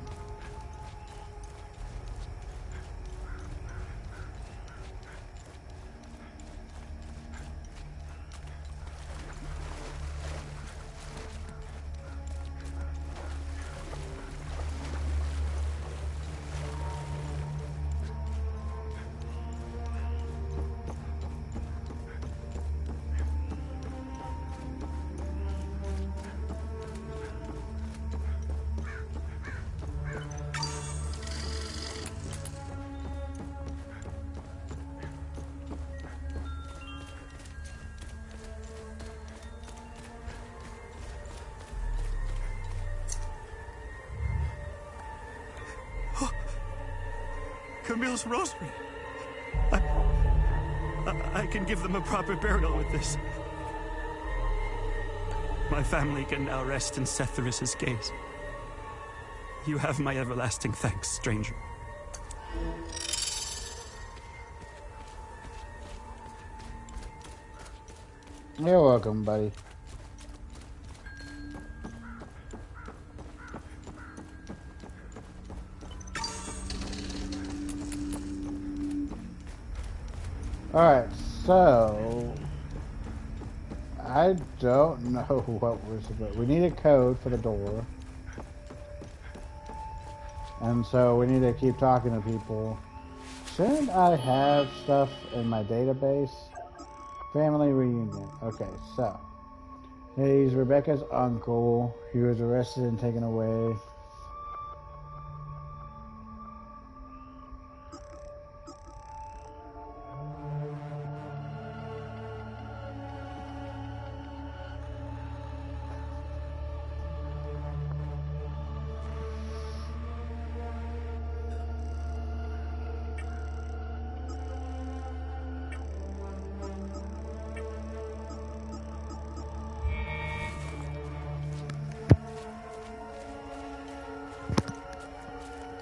Camille's rosary. I can give them a proper burial with this. My family can now rest in Sethrus's gaze. You have my everlasting thanks, stranger. You're welcome, buddy. Alright, so I don't know what we're supposed to. We need a code for the door. And so we need to keep talking to people. Shouldn't I have stuff in my database? Family reunion. Okay, so he's Rebecca's uncle. He was arrested and taken away.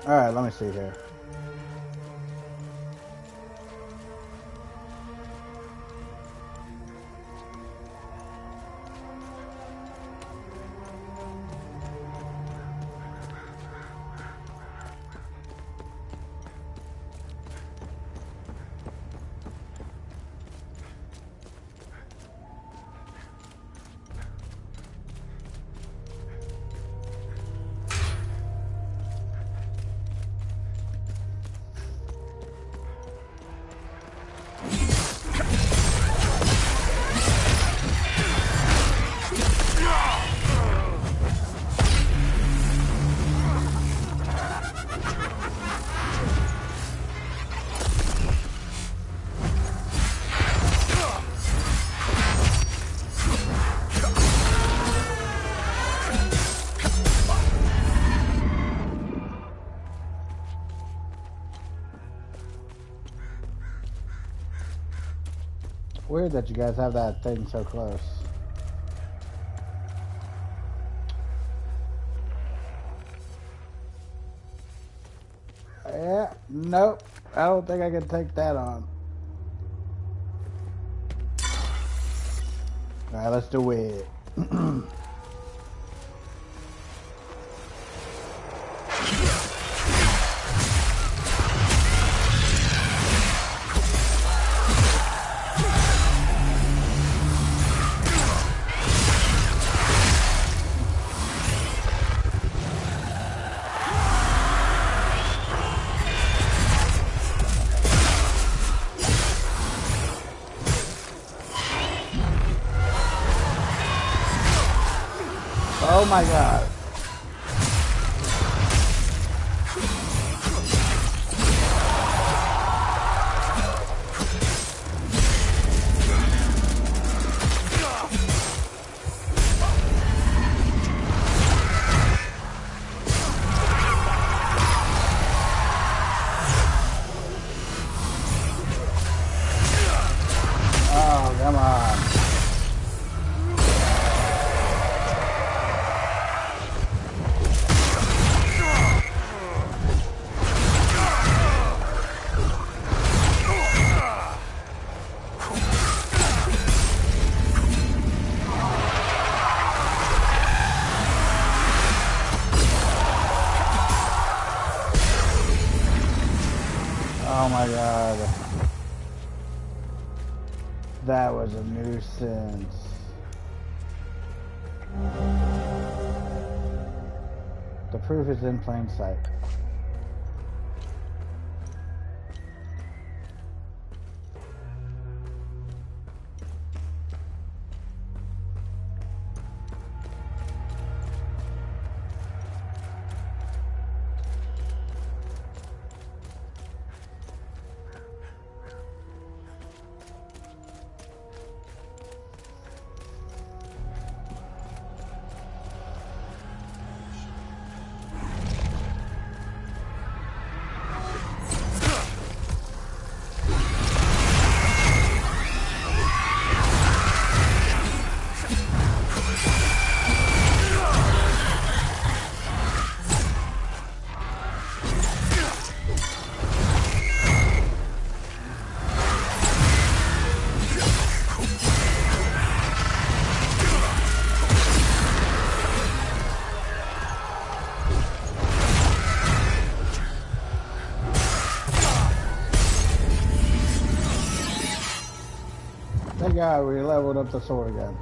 Alright, let me see here. Weird that you guys have that thing so close. Nope. I don't think I can take that on. Alright, let's do it. Oh my god. Oh, come on. Oh my god. That was a nuisance. The proof is in plain sight. Thank God we leveled up the sword again.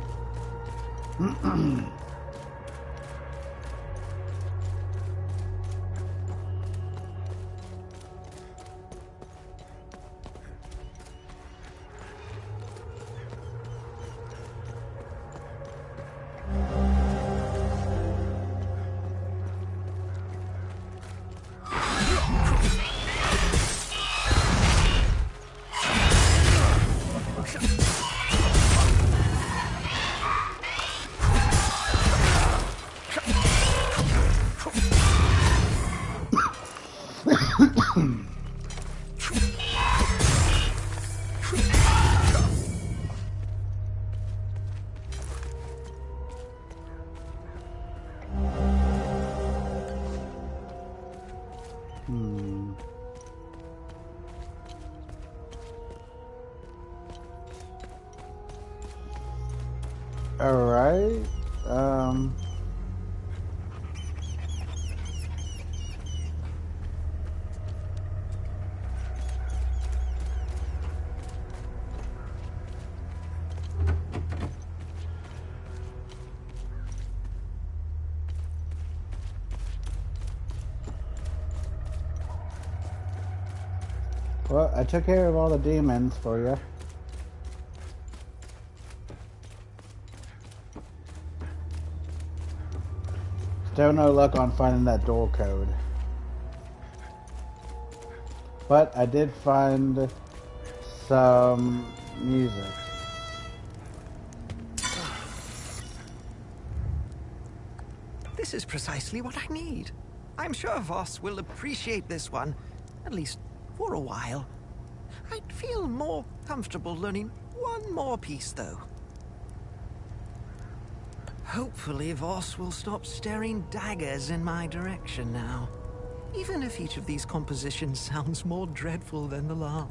Alright. Well, I took care of all the demons for you. Still no luck on finding that door code. But I did find some music. This is precisely what I need. I'm sure Voss will appreciate this one, at least for a while. I'd feel more comfortable learning one more piece, though. Hopefully Voss will stop staring daggers in my direction now. even if each of these compositions sounds more dreadful than the last.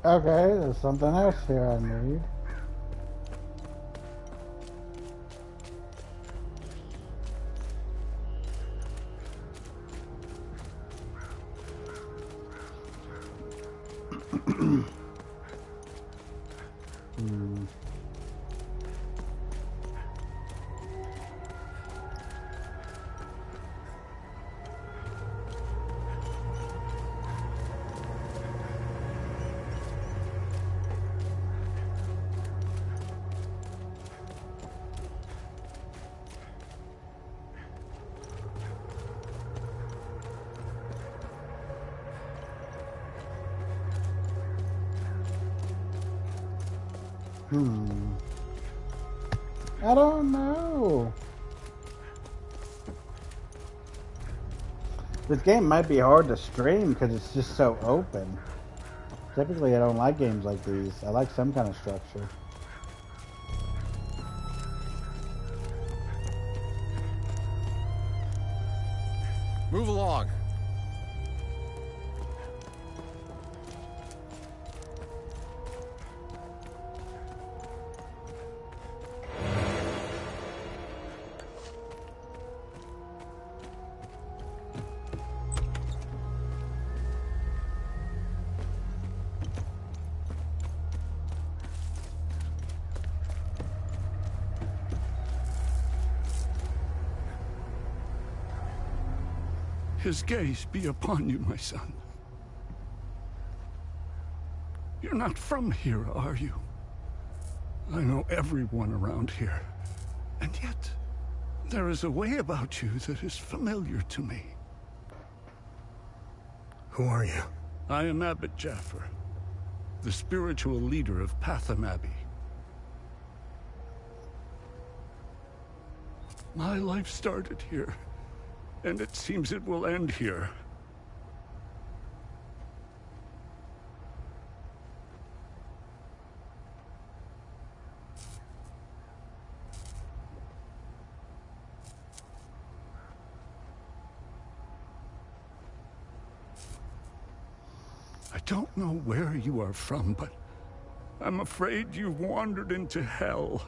Okay, there's something else here I need. I don't know. This game might be hard to stream because it's just so open. Typically, I don't like games like these. I like some kind of structure. Move along. His gaze be upon you, my son. You're not from here, are you? I know everyone around here. And yet, there is a way about you that is familiar to me. Who are you? I am Abbot Jaffer, the spiritual leader of Patham Abbey. My life started here, and it seems it will end here. I don't know where you are from, but I'm afraid you've wandered into hell.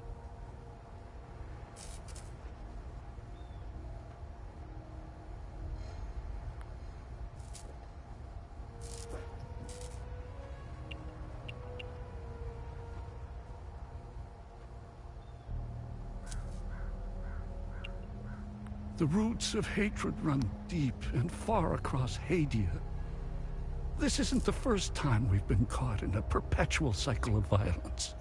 The roots of hatred run deep and far across Hadia. This isn't the first time we've been caught in a perpetual cycle of violence.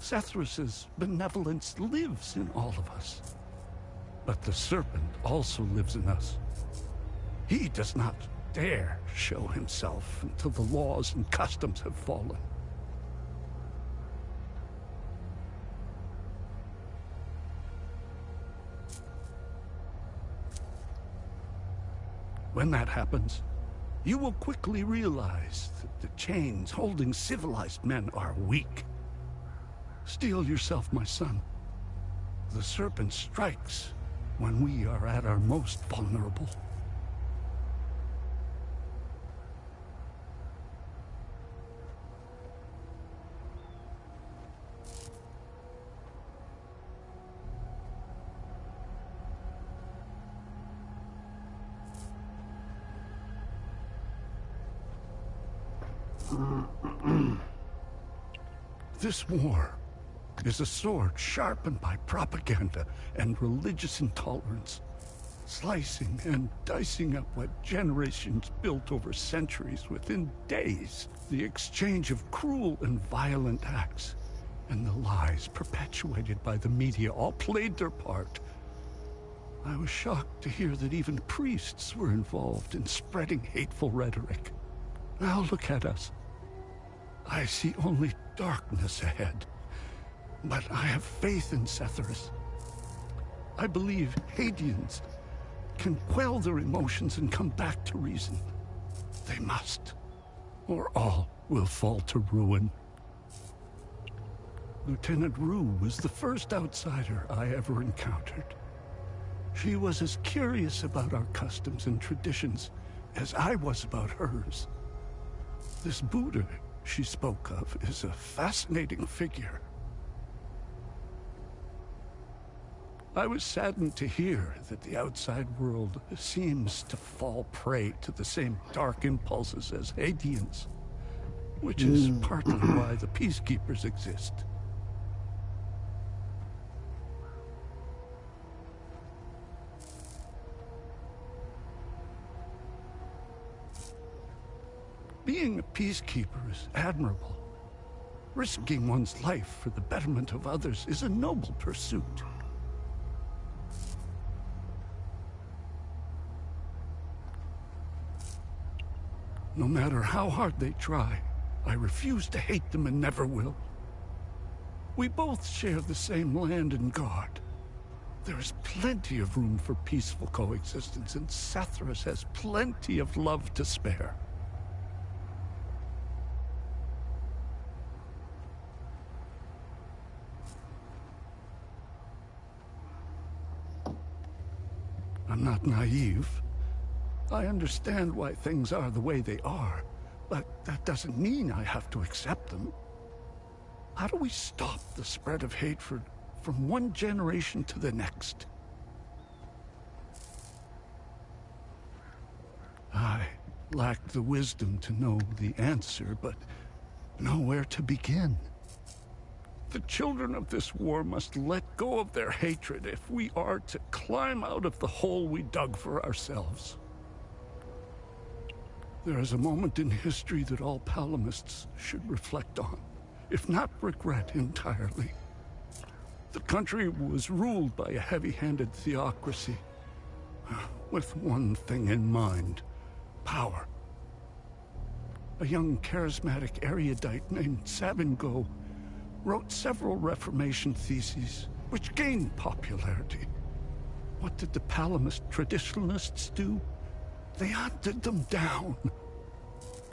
Sethrus's benevolence lives in all of us. But the serpent also lives in us. He does not dare show himself until the laws and customs have fallen. When that happens, you will quickly realize that the chains holding civilized men are weak. Steel yourself, my son. The serpent strikes when we are at our most vulnerable. This war is a sword sharpened by propaganda and religious intolerance, slicing and dicing up what generations built over centuries within days. The exchange of cruel and violent acts and the lies perpetuated by the media all played their part. I was shocked to hear that even priests were involved in spreading hateful rhetoric. Now look at us. I see only darkness ahead, but I have faith in Sethrus. I believe Hadeans can quell their emotions and come back to reason. They must, or all will fall to ruin. Lieutenant Rue was the first outsider I ever encountered. She was as curious about our customs and traditions as I was about hers. This Buddha she spoke of is a fascinating figure. I was saddened to hear that the outside world seems to fall prey to the same dark impulses as Hadeans, which is partly why the peacekeepers exist. Being a peacekeeper is admirable. Risking one's life for the betterment of others is a noble pursuit. No matter how hard they try, I refuse to hate them and never will. We both share the same land and god. There is plenty of room for peaceful coexistence, and Sethrus has plenty of love to spare. I'm not naive. I understand why things are the way they are, but that doesn't mean I have to accept them. How do we stop the spread of hatred from one generation to the next? I lack the wisdom to know the answer, but know where to begin. The children of this war must let go of their hatred if we are to climb out of the hole we dug for ourselves. There is a moment in history that all Palamists should reflect on, if not regret entirely. The country was ruled by a heavy-handed theocracy, with one thing in mind: power. A young charismatic erudite named Sabingo wrote several Reformation theses, which gained popularity. What did the Palamist traditionalists do? They hunted them down.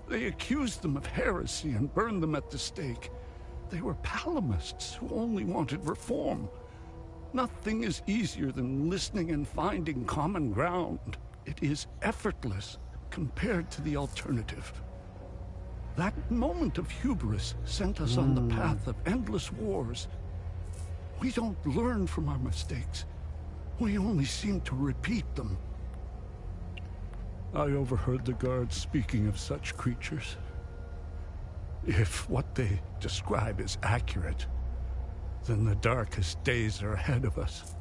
They accused them of heresy and burned them at the stake. They were Palamists who only wanted reform. Nothing is easier than listening and finding common ground. It is effortless compared to the alternative. That moment of hubris sent us on the path of endless wars. We don't learn from our mistakes. We only seem to repeat them. I overheard the guards speaking of such creatures. If what they describe is accurate, then the darkest days are ahead of us.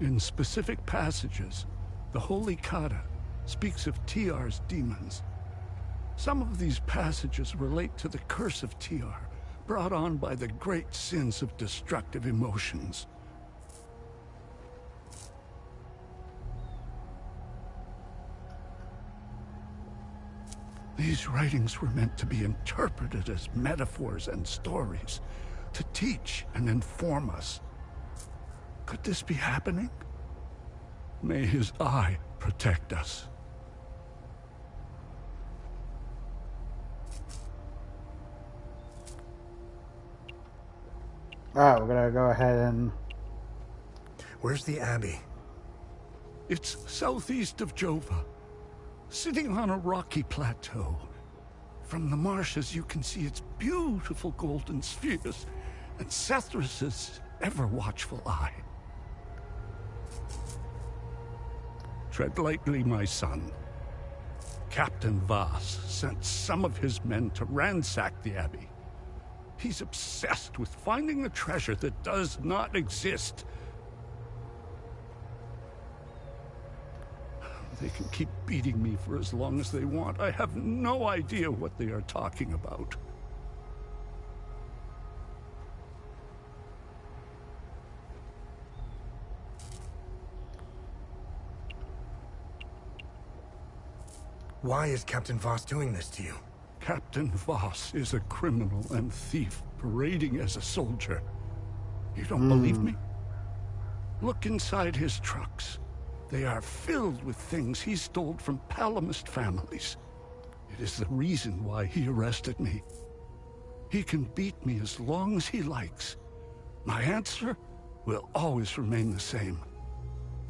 In specific passages, the Holy Kata speaks of TR's demons. Some of these passages relate to the curse of TR, brought on by the great sins of destructive emotions. These writings were meant to be interpreted as metaphors and stories, to teach and inform us. Could this be happening? May his eye protect us. Alright, we're gonna go ahead and... Where's the Abbey? It's southeast of Jova, sitting on a rocky plateau. From the marshes you can see its beautiful golden spheres and Sethrus's ever-watchful eye. Tread lightly, my son. Captain Voss sent some of his men to ransack the Abbey. He's obsessed with finding a treasure that does not exist. They can keep beating me for as long as they want. I have no idea what they are talking about. Why is Captain Voss doing this to you? Captain Voss is a criminal and thief parading as a soldier. You don't believe me? Look inside his trucks. They are filled with things he stole from Palamist families. It is the reason why he arrested me. He can beat me as long as he likes. My answer will always remain the same.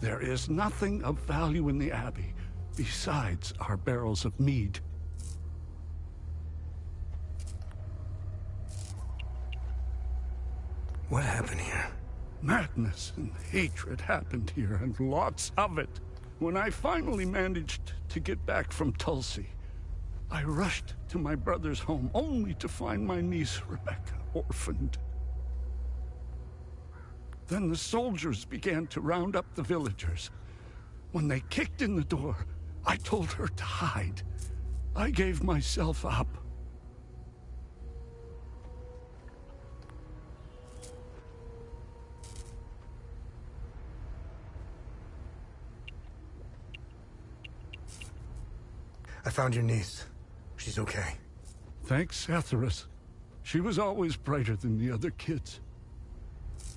There is nothing of value in the Abbey besides our barrels of mead. What happened here? Madness and hatred happened here, and lots of it. When I finally managed to get back from Tulsi, I rushed to my brother's home, only to find my niece, Rebecca, orphaned. Then the soldiers began to round up the villagers. When they kicked in the door, I told her to hide. I gave myself up. I found your niece. She's okay. Thanks, Sethrus. She was always brighter than the other kids.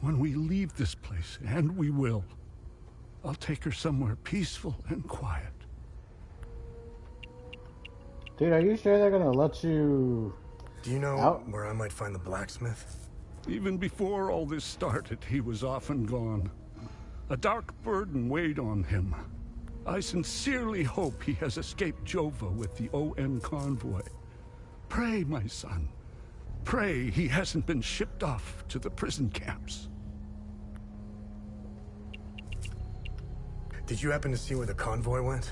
When we leave this place, and we will, I'll take her somewhere peaceful and quiet. Dude, are you sure they're gonna let you... Do you know out? where I might find the blacksmith? Even before all this started, he was off and gone. A dark burden weighed on him. I sincerely hope he has escaped Jova with the ON convoy. Pray, my son. Pray he hasn't been shipped off to the prison camps. Did you happen to see where the convoy went?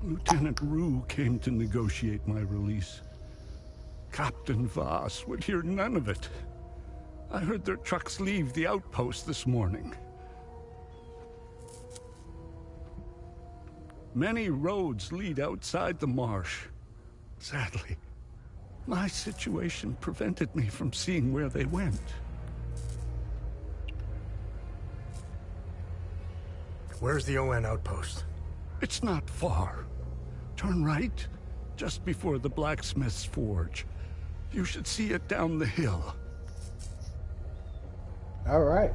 Lieutenant Rue came to negotiate my release. Captain Voss would hear none of it. I heard their trucks leave the outpost this morning. Many roads lead outside the marsh. Sadly, my situation prevented me from seeing where they went. Where's the ON outpost? It's not far. Turn right, just before the blacksmith's forge. You should see it down the hill. All right.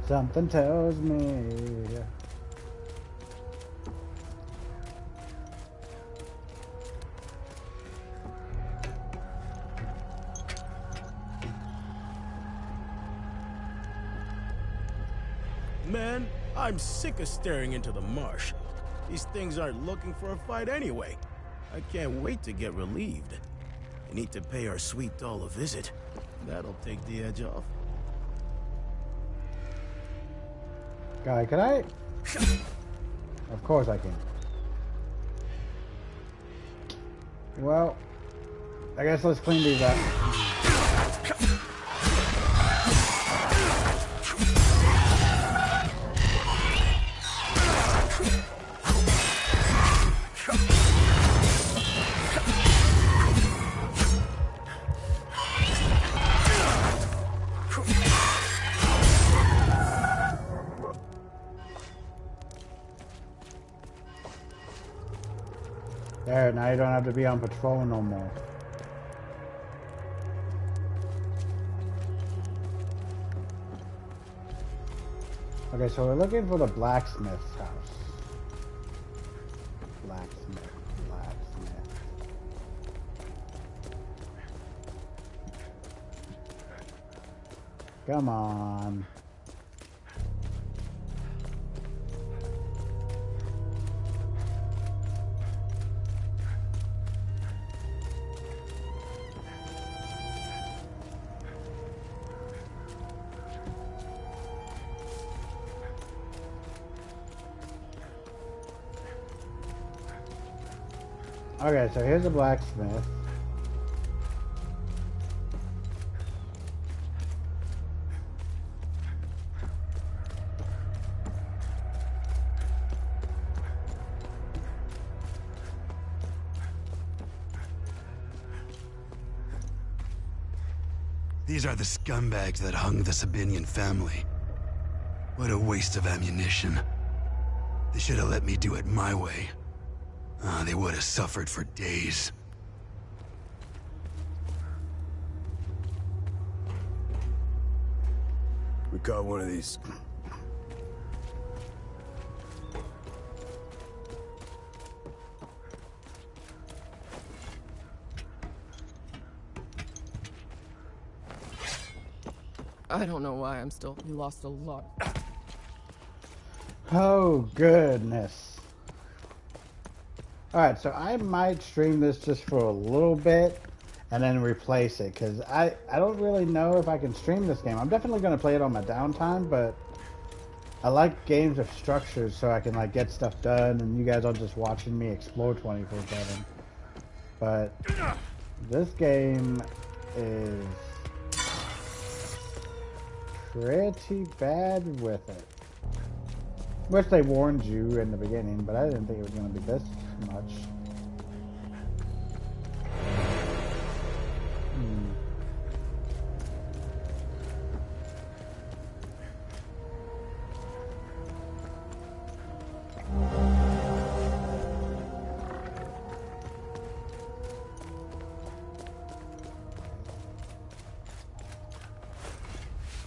Something tells me. Man, I'm sick of staring into the marsh. These things aren't looking for a fight anyway. I can't wait to get relieved. We need to pay our sweet doll a visit. That'll take the edge off. Guy, can I? Of course I can. Well, I guess let's clean these up. There, now you don't have to be on patrol no more. Okay, so we're looking for the blacksmith's house. Blacksmith. Come on. Okay, so here's a blacksmith. These are the scumbags that hung the Sabinian family. What a waste of ammunition. They should have let me do it my way. They would have suffered for days. We got one of these. I don't know why I'm still... We lost a lot. Oh, goodness. Alright, so I might stream this just for a little bit and then replace it, because I don't really know if I can stream this game. I'm definitely going to play it on my downtime, but I like games with structures so I can like get stuff done and you guys aren't just watching me explore 24/7. But this game is pretty bad with it. Which they warned you in the beginning, but I didn't think it was going to be this much.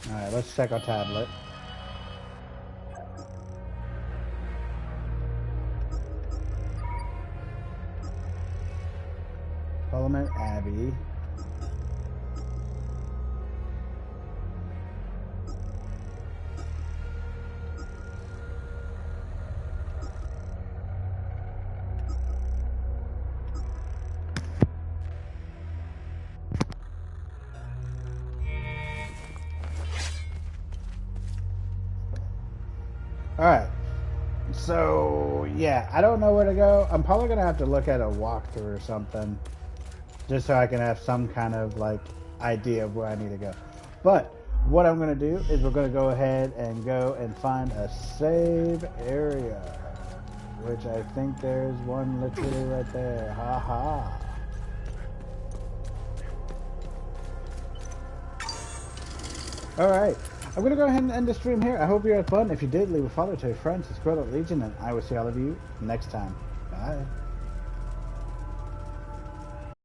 Alright, let's check our tablet. Parliament Abbey. Alright, so yeah, I don't know where to go. I'm probably going to have to look at a walkthrough or something, just so I can have some kind of like idea of where I need to go. But what I'm going to do is we're going to go ahead and go and find a save area, which I think there's one literally right there. Ha ha. Alright, I'm going to go ahead and end the stream here. I hope you had fun. If you did, leave a follow to your friends, subscribe to Legion, and I will see all of you next time. Bye.